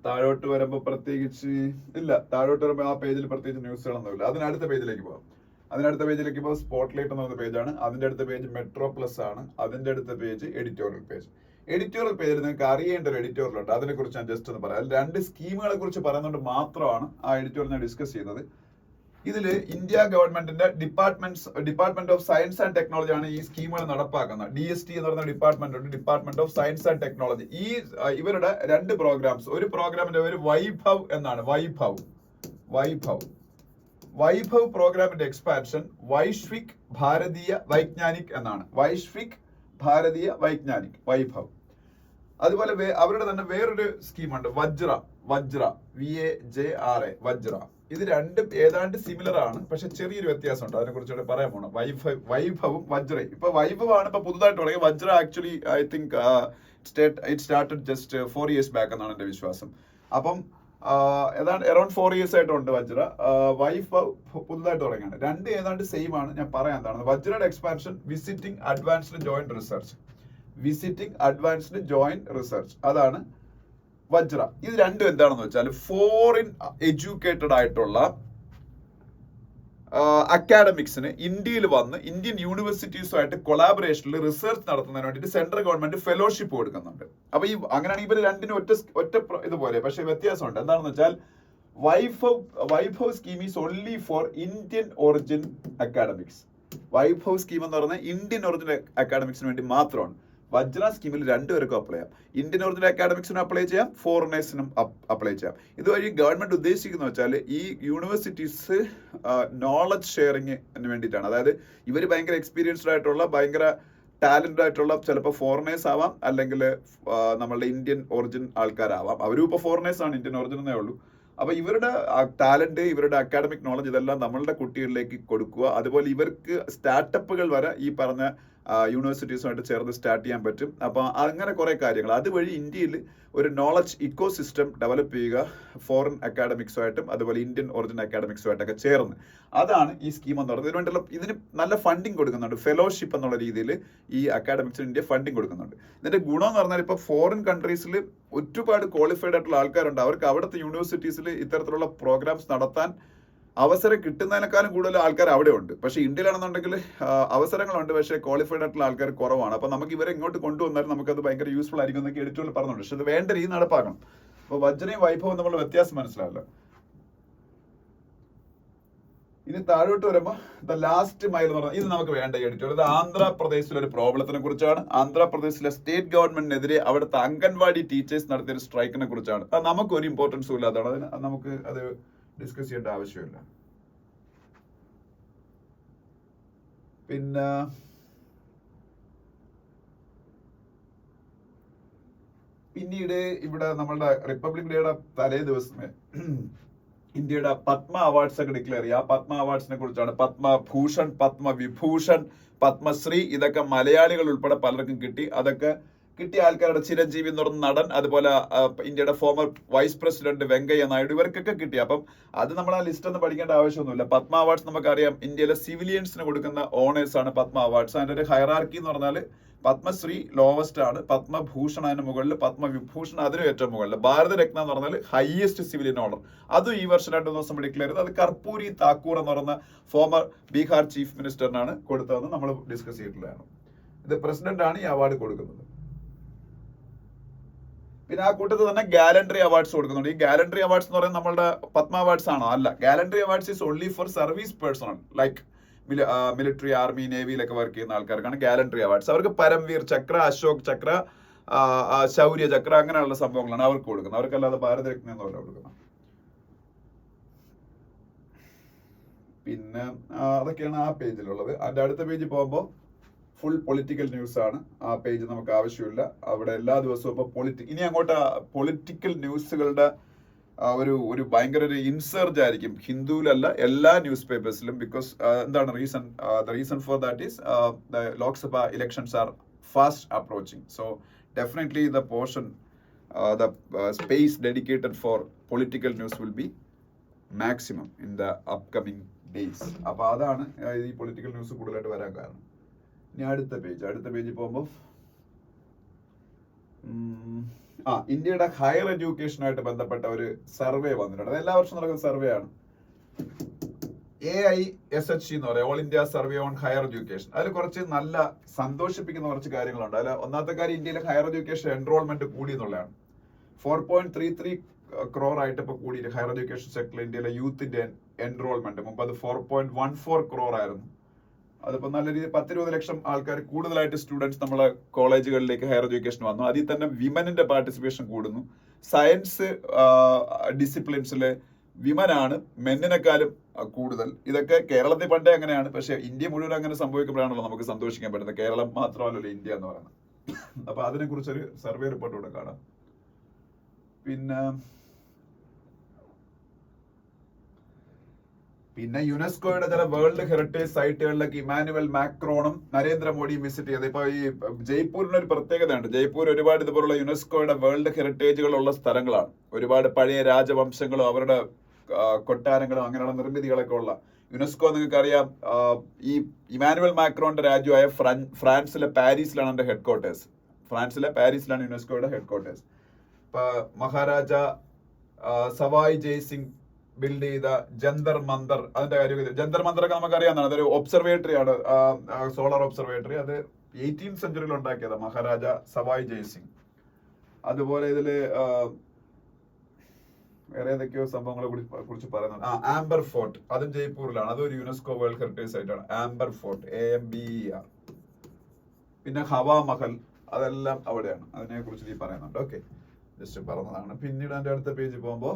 താഴോട്ട് വരുമ്പോൾ ആ പേജിൽ പ്രത്യേകിച്ച് ന്യൂസുകളൊന്നുമില്ല. അതിനടുത്ത പേജിലേക്ക് പോകാം. സ്പോട്ട്ലൈറ്റ് എന്ന് പറയുന്ന പേജാണ്. അതിന്റെ അടുത്ത പേജ് മെട്രോ പ്ലസ് ആണ്. അതിന്റെ അടുത്ത പേജ് എഡിറ്റോറിയൽ പേജ്. എഡിറ്റോറിയൽ പേജിൽ നിങ്ങൾക്ക് അറിയേണ്ട ഒരു എഡിറ്റോറിയൽ ഉണ്ട്. അതിനെക്കുറിച്ച് ഞാൻ ജസ്റ്റ് ഒന്ന് പറയാം. 2 സ്കീമുകളെ കുറിച്ച് പറയുന്നതുകൊണ്ട് മാത്രമാണ് ആ എഡിറ്റോറിയൽ ഞാൻ ഡിസ്കസ് ചെയ്യുന്നത്. ഇതിൽ ഇന്ത്യ ഗവൺമെന്റിന്റെ department of science and technology ആണ് ഈ സ്കീമുകൾ നടപ്പാക്കുന്നത്. DST എന്ന് പറയുന്ന ഡിപ്പാർട്ട്മെന്റ് ഉണ്ട്, department of science and technology. ഇവരുടെ 2 പ്രോഗ്രാംസ്. ഒരു പ്രോഗ്രാമിന്റെ പേര് വൈഭവ് എന്നാണ്. വൈഭവ് പ്രോഗ്രാമിന്റെ എക്സ്പാൻഷൻ വൈശ്വിക് ഭാരതീയ വൈജ്ഞാനിക് എന്നാണ്. വൈഭവ്. അതുപോലെ അവരുടെ തന്നെ വേറൊരു സ്കീമുണ്ട്, വജ്ര VAJRA. ഇത് രണ്ടും ഏതാണ്ട് സിമിലർ ആണ്, പക്ഷെ ചെറിയൊരു വ്യത്യാസമുണ്ട്. അതിനെ കുറിച്ചുകൂടെ പറയാൻ പോകണം. വൈഭവും വജ്രയും. ഇപ്പൊ വൈഭവാണ് ഇപ്പൊ പുതുതായിട്ട് തുടങ്ങി. Vajra actually I think it started just 4 years back എന്നാണ് എന്റെ വിശ്വാസം. അപ്പം ഏതാണ്ട് അറൌണ്ട് 4 years ആയിട്ടുണ്ട് വജ്ര. വൈഭവ് പുതുതായിട്ട് തുടങ്ങിയാണ്. രണ്ട് ഏതാണ്ട് സെയിം ആണ്. ഞാൻ പറയാൻ എന്താണ് വജ്രയുടെ expansion, visiting advanced joint research. Visiting advanced joint research, അതാണ് വജ്ര. ഇത് രണ്ടും എന്താണെന്ന് വെച്ചാൽ ഫോറിൻ എഡ്യൂക്കേറ്റഡ് ആയിട്ടുള്ള അക്കാഡമിക്സിന് ഇന്ത്യയിൽ വന്ന് ഇന്ത്യൻ യൂണിവേഴ്സിറ്റീസുമായിട്ട് കൊളാബറേഷനിൽ റിസർച്ച് നടത്തുന്നതിന് വേണ്ടിയിട്ട് സെൻട്രൽ ഗവൺമെന്റ് ഫെലോഷിപ്പ് കൊടുക്കുന്നുണ്ട്. അപ്പൊ ഈ അങ്ങനെയാണെങ്കിൽ ഇവർ രണ്ടിനും ഒറ്റ ഇതുപോലെ, പക്ഷെ വ്യത്യാസമുണ്ട്. എന്താണെന്ന് വെച്ചാൽ Vaibhav scheme is only for Indian origin academics. Vaibhav scheme എന്ന് പറഞ്ഞാൽ ഇന്ത്യൻ ഒറിജിൻ അക്കാഡമിക്സിന് വേണ്ടി മാത്രമാണ്. വജ്ര സ്കീമിൽ രണ്ടുപേർക്കും അപ്ലൈ ചെയ്യാം. ഇന്ത്യൻ ഒറിജിനൽ അക്കാഡമിക്സിനും അപ്ലൈ ചെയ്യാം, ഫോറിനേഴ്സിനും അപ്ലൈ ചെയ്യാം. ഇതുവഴി ഗവൺമെന്റ് ഉദ്ദേശിക്കുന്നത് വെച്ചാൽ ഈ യൂണിവേഴ്സിറ്റീസ് നോളജ് ഷെയറിങ്ങിന് വേണ്ടിയിട്ടാണ്. അതായത് ഇവർ ഭയങ്കര എക്സ്പീരിയൻസ്ഡ് ആയിട്ടുള്ള, ഭയങ്കര ടാലന്റഡ് ആയിട്ടുള്ള ചിലപ്പോൾ ഫോറിനേഴ്സ് ആവാം, അല്ലെങ്കിൽ നമ്മളുടെ ഇന്ത്യൻ ഒറിജിൻ ആൾക്കാരാവാം. അവരും ഇപ്പോൾ ഫോറിനേഴ്സ് ആണ്, ഇന്ത്യൻ ഒറിജിൻ എന്നേ ഉള്ളൂ. അപ്പൊ ഇവരുടെ ടാലന്റ്, ഇവരുടെ അക്കാഡമിക് നോളജ് ഇതെല്ലാം നമ്മളുടെ കുട്ടികളിലേക്ക് കൊടുക്കുക. അതുപോലെ ഇവർക്ക് സ്റ്റാർട്ടപ്പുകൾ വരെ ഈ പറഞ്ഞ യൂണിവേഴ്സിറ്റീസുമായിട്ട് ചേർന്ന് സ്റ്റാർട്ട് ചെയ്യാൻ പറ്റും. അപ്പൊ അങ്ങനെ കുറെ കാര്യങ്ങൾ അതുവഴി ഇന്ത്യയിൽ ഒരു നോളജ് ഇക്കോ സിസ്റ്റം ഡെവലപ്പ് ചെയ്യുക, ഫോറിൻ അക്കാഡമിക്സുമായിട്ടും അതുപോലെ ഇന്ത്യൻ ഒറിജിൻ അക്കാഡമിക്സുമായിട്ടൊക്കെ ചേർന്ന്. അതാണ് ഈ സ്കീം എന്ന് പറയുന്നത്. ഇതിനുവേണ്ടിയുള്ള ഇതിന് നല്ല ഫണ്ടിങ് കൊടുക്കുന്നുണ്ട്. ഫെലോഷിപ്പ് എന്നുള്ള രീതിയിൽ ഈ അക്കാഡമിക്സിന് ഇന്ത്യ ഫണ്ടിങ് കൊടുക്കുന്നുണ്ട്. ഇതിന്റെ ഗുണം എന്ന് പറഞ്ഞാൽ ഇപ്പൊ ഫോറിൻ കൺട്രീസിൽ ഒരുപാട് ക്വാളിഫൈഡ് ആയിട്ടുള്ള ആൾക്കാരുണ്ട്. അവർക്ക് അവിടുത്തെ യൂണിവേഴ്സിറ്റീസിൽ ഇത്തരത്തിലുള്ള പ്രോഗ്രാംസ് നടത്താൻ അവസരം കിട്ടുന്നതിനേക്കാളും കൂടുതൽ ആൾക്കാർ അവിടെ ഉണ്ട്. പക്ഷെ ഇന്ത്യയിലാണെന്നുണ്ടെങ്കിൽ അവസരങ്ങളുണ്ട്, പക്ഷേ ക്വാളിഫൈഡ് ആയിട്ടുള്ള ആൾക്കാർ കുറവാണ്. അപ്പൊ നമുക്ക് ഇവരെ ഇങ്ങോട്ട് കൊണ്ടുവന്നാൽ നമുക്കത് ഭയങ്കര യൂസ്ഫുൾ ആയിരിക്കും എന്നൊക്കെ എഡിറ്റോറിയൽ പറഞ്ഞുണ്ട്. പക്ഷെ അത് വേണ്ട രീതി നടപ്പാക്കണം. അപ്പൊ വജ്രയും വൈഭവം തമ്മിലുള്ള വ്യത്യാസം മനസ്സിലാവല്ലോ. ഇനി താഴോട്ട് വരുമ്പോൾ ദ ലാസ്റ്റ് മൈൽ എന്ന് പറഞ്ഞാൽ ഇത് നമുക്ക് വേണ്ട എഡിറ്റോറിയൽ. ഇത് ആന്ധ്രാപ്രദേശിലെ ഒരു പ്രോബ്ലത്തിനെ കുറിച്ചാണ്. ആന്ധ്രാപ്രദേശിലെ സ്റ്റേറ്റ് ഗവൺമെന്റിനെതിരെ അവിടുത്തെ അംഗൻവാടി ടീച്ചേഴ്സ് നടത്തിയ ഒരു സ്ട്രൈക്കിനെ കുറിച്ചാണ്. അത് നമുക്ക് ഒരു ഇമ്പോർട്ടൻസും ഇല്ലാത്തതാണ്. നമുക്ക് അത് ഡിസ്കസ് ചെയ്യേണ്ട ആവശ്യമില്ല. പിന്നെ പിന്നീട് ഇവിടെ നമ്മളുടെ റിപ്പബ്ലിക് ഡേയുടെ തലേ ദിവസമേ ഇന്ത്യയുടെ പത്മ അവാർഡ്സ് ഒക്കെ ഡിക്ലെയർ ചെയ്യുക. ആ പത്മ അവാർഡ്സിനെ കുറിച്ചാണ്. പത്മഭൂഷൺ, പത്മവിഭൂഷൺ, പത്മശ്രീ, ഇതൊക്കെ മലയാളികൾ ഉൾപ്പെടെ പലർക്കും കിട്ടി. അതൊക്കെ കിട്ടിയ ആൾക്കാരുടെ ചിരഞ്ജീവി എന്ന് പറഞ്ഞ നടൻ, അതുപോലെ ഇന്ത്യയുടെ former vice president Venkaiah Naidu, ഇവർക്കൊക്കെ കിട്ടി. അപ്പം അത് നമ്മൾ ആ ലിസ്റ്റ് ഒന്നും പഠിക്കേണ്ട ആവശ്യമൊന്നുമില്ല. പത്മ അവാർഡ്സ് നമുക്കറിയാം ഇന്ത്യയിലെ സിവിലിയൻസിന് കൊടുക്കുന്ന ഓണേഴ്സ് ആണ് പത്മ അവാർഡ്സ്. അതിന്റെ ഒരു ഹൈറാർക്കി എന്ന് പറഞ്ഞാൽ പത്മശ്രീ ലോവസ്റ്റ് ആണ്, പത്മഭൂഷൺ അതിന് മുകളിൽ, പത്മവിഭൂഷൺ അതിനും ഏറ്റവും മുകളിൽ, ഭാരതരത്ന എന്ന് പറഞ്ഞാൽ ഹയസ്റ്റ് സിവിലിയൻ ഓണർ. അതും ഈ വർഷം 2 ദിവസം ഡിക്ലെയർ ചെയ്ത് അത് കർപ്പൂരി താക്കൂർ എന്ന് പറയുന്ന ഫോമർ ബീഹാർ ചീഫ് മിനിസ്റ്ററിനാണ് കൊടുത്തതെന്ന് നമ്മൾ ഡിസ്കസ് ചെയ്തിട്ടുള്ളതാണ്. ഇത് പ്രസിഡന്റ് ആണ് ഈ അവാർഡ് കൊടുക്കുന്നത്. പിന്നെ ആ കൂട്ടത്തിൽ തന്നെ ഗാലൻട്രി അവാർഡ്സ് കൊടുക്കുന്നുണ്ട്. ഈ ഗാലൻട്രി അവാർഡ്സ് എന്ന് പറയുന്നത് നമ്മളുടെ പത്മ അവാർഡ്സ് ആണോ? അല്ല. Gallantry awards is only for service personnel, like military, army, നേവിയിലൊക്കെ വർക്ക് ചെയ്യുന്ന ആൾക്കാർക്കാണ് ഗാലൻട്രി അവാർഡ്സ്. അവർക്ക് പരംവീർ ചക്ര, അശോക് ചക്ര, ശൗര്യ ചക്ര, അങ്ങനെയുള്ള സംഭവങ്ങളാണ് അവർക്ക് കൊടുക്കുന്നത്. അവർക്കല്ലാതെ ഭാരതരത്ന എന്നല്ല കൊടുക്കുന്നത്. പിന്നെ അതൊക്കെയാണ് ആ പേജിലുള്ളത്. അതിന്റെ അടുത്ത പേജിൽ പോകുമ്പോൾ ഫുൾ പൊളിറ്റിക്കൽ ന്യൂസ് ആണ്. ആ പേജ് നമുക്ക് ആവശ്യമില്ല. അവിടെ എല്ലാ ദിവസവും ഇപ്പൊ ഇനി അങ്ങോട്ട് പൊളിറ്റിക്കൽ ന്യൂസുകളുടെ ഒരു ഭയങ്കര ഒരു ഇൻസർജ് ആയിരിക്കും. ഹിന്ദുവിലല്ല, എല്ലാ ന്യൂസ് പേപ്പേഴ്സിലും. ബിക്കോസ് എന്താണ് reason? The reason for that is the Lok Sabha elections are fast approaching. So definitely the portion, the space dedicated for political news will be maximum in the upcoming days. അപ്പൊ അതാണ് ഈ പൊളിറ്റിക്കൽ ന്യൂസ് കൂടുതലായിട്ട് വരാൻ കാരണം. ഇനി അടുത്ത പേജിൽ പോകുമ്പോൾ ഇന്ത്യയുടെ ഹയർ എഡ്യൂക്കേഷനുമായിട്ട് ബന്ധപ്പെട്ട ഒരു സർവേ വന്നിട്ടുണ്ട്. അത് എല്ലാ വർഷവും നടക്കുന്ന സർവേ ആണ്. AISHE എന്ന് പറയും, all India survey on higher education. അതിൽ കുറച്ച് നല്ല സന്തോഷിപ്പിക്കുന്ന കുറച്ച് കാര്യങ്ങളുണ്ട്. അതിൽ ഒന്നാമത്തെ കാര്യം, ഇന്ത്യയിലെ ഹയർ എഡ്യൂക്കേഷൻ എൻറോൾമെന്റ് കൂടി എന്നുള്ളതാണ്. 4.33 crore ആയിട്ട് ഇപ്പൊ കൂടി ഹയർ എഡ്യൂക്കേഷൻ സെക്ടറിൽ ഇന്ത്യയിലെ യൂത്തിന്റെ എൻറോൾമെന്റ്. മുമ്പ് അത് 4.14 crore ആയിരുന്നു. അതിപ്പോ നല്ല രീതിയിൽ 10-20 ലക്ഷം ആൾക്കാർ കൂടുതലായിട്ട് സ്റ്റുഡൻസ് നമ്മളെ കോളേജുകളിലേക്ക് ഹയർ എഡ്യൂക്കേഷൻ വന്നു. അതിൽ തന്നെ വിമനിന്റെ പാർട്ടിസിപ്പേഷൻ കൂടുന്നു. സയൻസ് ഡിസിപ്ലിൻസിലെ വിമനാണ് മെന്നിനെക്കാളും കൂടുതൽ. ഇതൊക്കെ കേരളത്തിൽ പണ്ടേ അങ്ങനെയാണ്, പക്ഷെ ഇന്ത്യ മുഴുവൻ അങ്ങനെ സംഭവിക്കുമ്പോഴാണല്ലോ നമുക്ക് സന്തോഷിക്കാൻ പറ്റുന്നത്. കേരളം മാത്രമല്ലല്ലോ ഇന്ത്യ എന്ന് പറയുന്നത്. അപ്പൊ അതിനെ കുറിച്ചൊരു സർവേ റിപ്പോർട്ട് കൂടെ കാണാം. പിന്നെ പിന്നെ യുനെസ്കോയുടെ ചില വേൾഡ് ഹെറിറ്റേജ് സൈറ്റുകളിലേക്ക് ഇമാനുവൽ മാക്രോണും നരേന്ദ്രമോദിയും വിസിറ്റ് ചെയ്ത്. ഇപ്പൊ ഈ ജയ്പൂരിന് ഒരു പ്രത്യേകതയുണ്ട്. ജയ്പൂർ ഒരുപാട് ഇതുപോലുള്ള യുനെസ്കോയുടെ വേൾഡ് ഹെറിറ്റേജുകളുള്ള സ്ഥലങ്ങളാണ്. ഒരുപാട് പഴയ രാജവംശങ്ങളും അവരുടെ കൊട്ടാരങ്ങളും അങ്ങനെയുള്ള നിർമ്മിതികളൊക്കെ ഉള്ള യുനെസ്കോ. നിങ്ങൾക്ക് അറിയാം, ഈ ഇമാനുവൽ മാക്രോണിന്റെ രാജ്യമായ ഫ്രാൻസിലെ പാരീസിലാണ് അതിന്റെ ഹെഡ് ക്വാർട്ടേഴ്സ്. ഫ്രാൻസിലെ പാരീസിലാണ് യുനെസ്കോയുടെ ഹെഡ് ക്വാർട്ടേഴ്സ്. ഇപ്പൊ മഹാരാജ സവായ് ജയ്സിംഗ് ബിൽഡ് ചെയ്ത ജന്തർ മന്ദർ, അതിന്റെ കാര്യം ജന്തർ മന്ദർ ഒക്കെ നമുക്കറിയാവുന്നതാണ്. അതൊരു ഒബ്സർവേറ്ററി ആണ്, സോളാർ ഒബ്സർവേറ്ററി. അത് 18th സെഞ്ചുറിയിൽ ഉണ്ടാക്കിയതാണ് മഹാരാജ സവായ് ജയ്സിംഗ്. അതുപോലെ ഇതില് വേറെ ഏതൊക്കെയോ സംഭവങ്ങളെ കുറിച്ച് പറയുന്നത്. ആംബർ ഫോർട്ട്, അതും ജയ്പൂരിലാണ്. അതൊരു യുനെസ്കോ വേൾഡ് ഹെറിറ്റേജ് സൈറ്റ് ആണ്. Amber fort, AMBER. പിന്നെ ഹവാ മഹൽ, അതെല്ലാം അവിടെയാണ്. അതിനെ കുറിച്ച് ഈ പറയുന്നുണ്ട്. ഓക്കെ, ജസ്റ്റ് പറഞ്ഞതാണ്. പിന്നീട് അതിന്റെ അടുത്ത പേജ് പോകുമ്പോ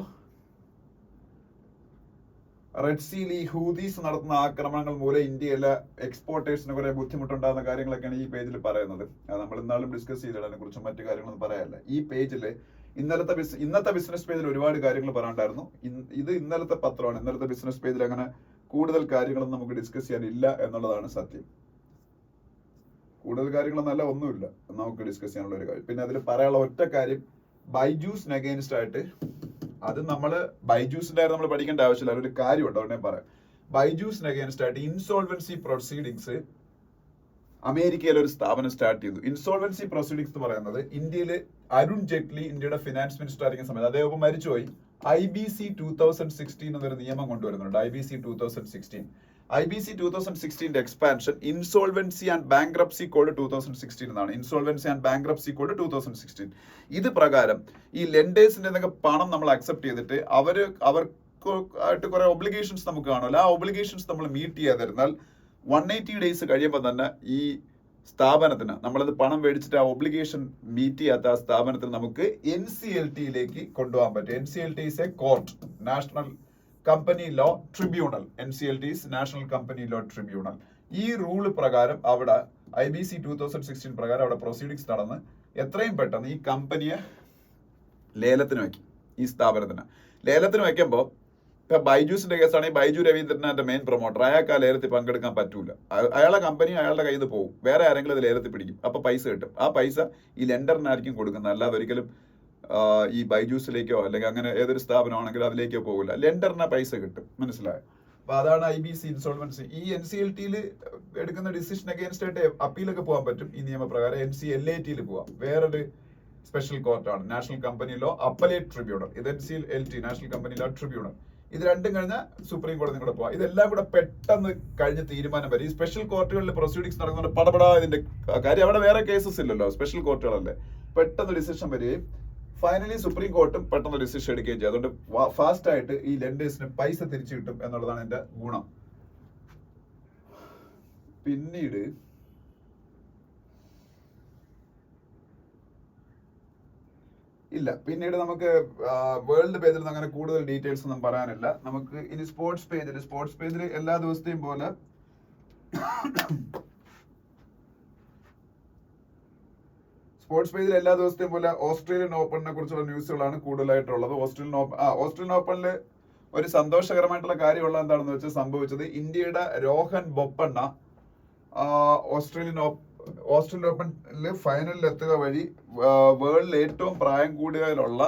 റെഡ് സീയിൽ ഈ ഹൂതീസ് നടത്തുന്ന ആക്രമണങ്ങൾ മൂലം ഇന്ത്യയിലെ എക്സ്പോർട്ടേഴ്സിന് കുറെ ബുദ്ധിമുട്ടുണ്ടാകുന്ന കാര്യങ്ങളൊക്കെയാണ് ഈ പേജിൽ പറയുന്നത്. നമ്മൾ ഇന്നാളും ഡിസ്കസ് ചെയ്തിട്ട് അതിനെ കുറിച്ച് മറ്റു കാര്യങ്ങളൊന്നും പറയാനില്ല. ഈ പേജില് ഇന്നത്തെ ബിസിനസ് പേജിൽ ഒരുപാട് കാര്യങ്ങൾ പറയാനുണ്ടായിരുന്നു. ഇത് ഇന്നലത്തെ പത്രമാണ്. ഇന്നലത്തെ ബിസിനസ് പേജിൽ അങ്ങനെ കൂടുതൽ കാര്യങ്ങളൊന്നും നമുക്ക് ഡിസ്കസ് ചെയ്യാനില്ല എന്നുള്ളതാണ് സത്യം. കൂടുതൽ കാര്യങ്ങളൊന്നല്ല, ഒന്നുമില്ല നമുക്ക് ഡിസ്കസ് ചെയ്യാനുള്ള ഒരു കാര്യം. പിന്നെ അതിൽ പറയാനുള്ള ഒറ്റ കാര്യം, ബൈജൂസിന് അഗെയിൻസ്റ്റ് ആയിട്ട്, അത് നമ്മള് ബൈജൂസിന്റെ നമ്മൾ പഠിക്കേണ്ട ആവശ്യമില്ല. അതൊരു കാര്യമുണ്ട്, ഉടനെ പറയാം. ബൈജൂസിന് അഗെയിൻസ്റ്റ് ആയിട്ട് ഇൻസോൾവൻസി പ്രൊസീഡിങ്സ് അമേരിക്കയിൽ ഒരു സ്ഥാപനം സ്റ്റാർട്ട് ചെയ്തു. ഇൻസോൾവൻസി പ്രൊസീഡിങ്സ് എന്ന് പറയുന്നത് ഇന്ത്യയിൽ അരുൺ ജെയ്റ്റ്ലി ഇന്ത്യയുടെ ഫിനാൻസ് മിനിസ്റ്റർ ആയിരിക്കുന്ന സമയത്ത്, അദ്ദേഹം മരിച്ചുപോയി, IBC 2016 എന്നൊരു നിയമം കൊണ്ടുവരുന്നുണ്ട്. IBC 2016 expansion insolvency and bankruptcy code 2016 എന്നാണ്. Insolvency and bankruptcy code 2016. ഇത് പ്രകാരം ഈ ലെൻഡേഴ്സിന്റെ എന്തൊക്കെ പണം നമ്മൾ അക്സെപ്റ്റ് ചെയ്തിട്ട് അവർക്ക് കുറെ ഒബ്ലിഗേഷൻസ് നമുക്ക് കാണുമല്ലോ. ആ ഒബ്ലിഗേഷൻസ് നമ്മൾ മീറ്റ് ചെയ്യാതിരുന്നാൽ 180 days കഴിയുമ്പോൾ തന്നെ ഈ സ്ഥാപനത്തിന്, നമ്മളത് പണം മേടിച്ചിട്ട് ആ ഒബ്ലിഗേഷൻ മീറ്റ് ചെയ്യാത്ത ആ സ്ഥാപനത്തിന് നമുക്ക് NCLT-യിലേക്ക് കൊണ്ടുപോകാൻ പറ്റും. NCLT is a court, national company law tribunal. NCLT is national company law tribunal. ഈ റൂള് പ്രകാരം അവിടെ IBC 2016 പ്രകാരം അവിടെ പ്രൊസീഡിങ്സ് നടന്ന് എത്രയും പെട്ടെന്ന് ഈ കമ്പനിയെ ലേലത്തിന് വയ്ക്കും. ഈ സ്ഥാപനത്തിന് ലേലത്തിന് വയ്ക്കുമ്പോൾ, ഇപ്പൊ ബൈജൂസിന്റെ കേസാണെങ്കിൽ ബൈജു രവീന്ദ്രൻ എന്റെ മെയിൻ പ്രൊമോട്ടർ, അയാൾക്ക് ആ ലേലത്തിൽ പങ്കെടുക്കാൻ പറ്റൂല. അയാളെ കമ്പനി അയാളുടെ കയ്യിൽ നിന്ന് പോകും. വേറെ ആരെങ്കിലും അത് ലേലത്തിൽ പിടിക്കും. അപ്പൊ പൈസ കിട്ടും. ആ പൈസ ഈ ലെൻഡറിനായിരിക്കും കൊടുക്കുന്നത്. അല്ലാതെ ഒരിക്കലും ഈ ബൈജൂസിലേക്കോ അല്ലെങ്കിൽ അങ്ങനെ ഏതൊരു സ്ഥാപനമാണെങ്കിലും അതിലേക്കോ പോകില്ല. ലെൻഡറിന് പൈസ കിട്ടും. മനസ്സിലായോ? അപ്പൊ അതാണ് IBC ഇൻസോൾവൻസി. ഈ NCLT-യിൽ എടുക്കുന്ന ഡിസിഷൻ അഗെയിൻസ്റ്റ് ആയിട്ട് അപ്പീലൊക്കെ പോകാൻ പറ്റും. ഈ നിയമപ്രകാരം NCLAT-യിൽ പോവാം. വേറൊരു സ്പെഷ്യൽ കോർട്ടാണ്, national company law appellate tribunal. ഇത് NCLT, national company law tribunal. ഇത് രണ്ടും കഴിഞ്ഞാൽ സുപ്രീം കോടതി കൂടെ പോവാം. ഇതെല്ലാം കൂടെ പെട്ടെന്ന് കഴിഞ്ഞ് തീരുമാനം വരും. ഈ സ്പെഷ്യൽ കോർട്ടുകളിൽ പ്രൊസീഡിങ്സ് നടക്കുന്നുണ്ട്, പടപടാ ഇതിന്റെ കാര്യം. അവിടെ വേറെ കേസസ് ഇല്ലല്ലോ, സ്പെഷ്യൽ കോർട്ടുകളല്ലേ. പെട്ടെന്ന് ഡിസിഷൻ വരികയും ഫൈനലി സുപ്രീം കോർട്ടും പെട്ടെന്ന് ഡിസിഷൻ എടുക്കുകയും ചെയ്യും. അതുകൊണ്ട് ഫാസ്റ്റ് ആയിട്ട് ഈ ലെൻഡേഴ്സിന് പൈസ തിരിച്ചു കിട്ടും എന്നുള്ളതാണ് എന്റെ ഗുണം. പിന്നീട് പിന്നീട് നമുക്ക് വേൾഡ് പേജിൽ നിന്ന് അങ്ങനെ കൂടുതൽ ഡീറ്റെയിൽസ് ഒന്നും പറയാനില്ല. നമുക്ക് ഇനി സ്പോർട്സ് പേജിൽ എല്ലാ ദിവസത്തെയും പോലെ ഓസ്ട്രേലിയൻ ഓപ്പണിനെ കുറിച്ചുള്ള ന്യൂസുകളാണ് കൂടുതലായിട്ടുള്ളത്. ഓസ്ട്രേലിയൻ ഓപ്പണിൽ ഒരു സന്തോഷകരമായിട്ടുള്ള കാര്യമുള്ള എന്താണെന്ന് വെച്ചാൽ സംഭവിച്ചത്, ഇന്ത്യയുടെ രോഹൻ ബൊപ്പണ്ണ ഓസ്ട്രേലിയൻ ഓപ്പണിൽ ഫൈനലിൽ എത്തുക വഴി വേൾഡിൽ ഏറ്റവും പ്രായം കൂടുതലുള്ള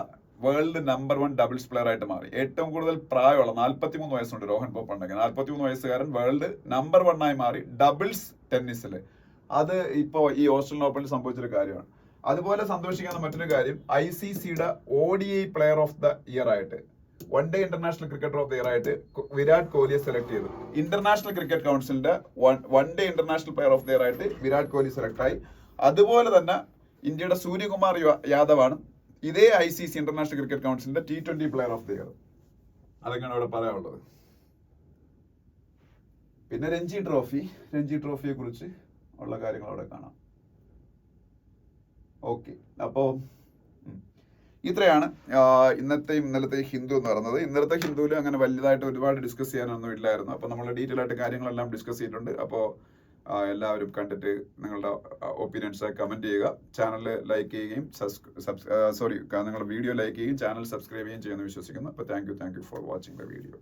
വേൾഡ് നമ്പർ 1 ഡബിൾസ് പ്ലെയർ ആയിട്ട് മാറി. ഏറ്റവും കൂടുതൽ പ്രായമുള്ള 43 വയസ്സുണ്ട് രോഹൻ ബൊപ്പണ്ണയ്ക്ക്. 43 വയസ്സുകാരൻ വേൾഡ് നമ്പർ 1 ആയി മാറി ഡബിൾസ് ടെന്നീസിൽ. അത് ഇപ്പോൾ ഈ ഓസ്ട്രേലിയൻ ഓപ്പണിൽ സംഭവിച്ചൊരു കാര്യമാണ്. അതുപോലെ സന്തോഷിക്കുന്ന മറ്റൊരു കാര്യം, ICCയുടെ ODI player of the year ആയിട്ട്, one day international cricketer of the year ആയിട്ട് വിരാട് കോഹ്ലിയെ സെലക്ട് ചെയ്തു. ഇന്റർനാഷണൽ ക്രിക്കറ്റ് കൗൺസിലിന്റെ one day international player of the year ആയിട്ട് വിരാട് കോഹ്ലി സെലക്ട് ആയി. അതുപോലെ തന്നെ ഇന്ത്യയുടെ സൂര്യകുമാർ യാദവാണ് ഇതേ ICC ഇന്റർനാഷണൽ ക്രിക്കറ്റ് കൗൺസിലിന്റെ T20 player of the year. അതൊക്കെയാണ് അവിടെ പറയാനുള്ളത്. പിന്നെ രഞ്ജി ട്രോഫിയെ കുറിച്ച് ഉള്ള കാര്യങ്ങൾ അവിടെ കാണാം. ഓക്കെ, അപ്പോ ഇത്രയാണ് ഇന്നലത്തെ ഹിന്ദു എന്ന് പറയുന്നത്. ഇന്നലത്തെ ഹിന്ദുവിൽ അങ്ങനെ വലുതായിട്ട് ഒരുപാട് ഡിസ്കസ് ചെയ്യാനൊന്നും ഇല്ലായിരുന്നു. അപ്പോൾ നമ്മൾ ഡീറ്റെയിൽ ആയിട്ട് കാര്യങ്ങളെല്ലാം ഡിസ്കസ് ചെയ്തിട്ടുണ്ട്. അപ്പോൾ എല്ലാവരും കണ്ടിട്ട് നിങ്ങളുടെ ഒപ്പീനിയൻസ് കമന്റ് ചെയ്യുക. ചാനൽ ലൈക്ക് ചെയ്യുകയും നിങ്ങളുടെ വീഡിയോ ലൈക്ക് ചെയ്യുകയും ചാനൽ സബ്സ്ക്രൈബ് ചെയ്യുകയും ചെയ്യുമെന്ന് വിശ്വസിക്കുന്നു. അപ്പോൾ thank you for watching the video.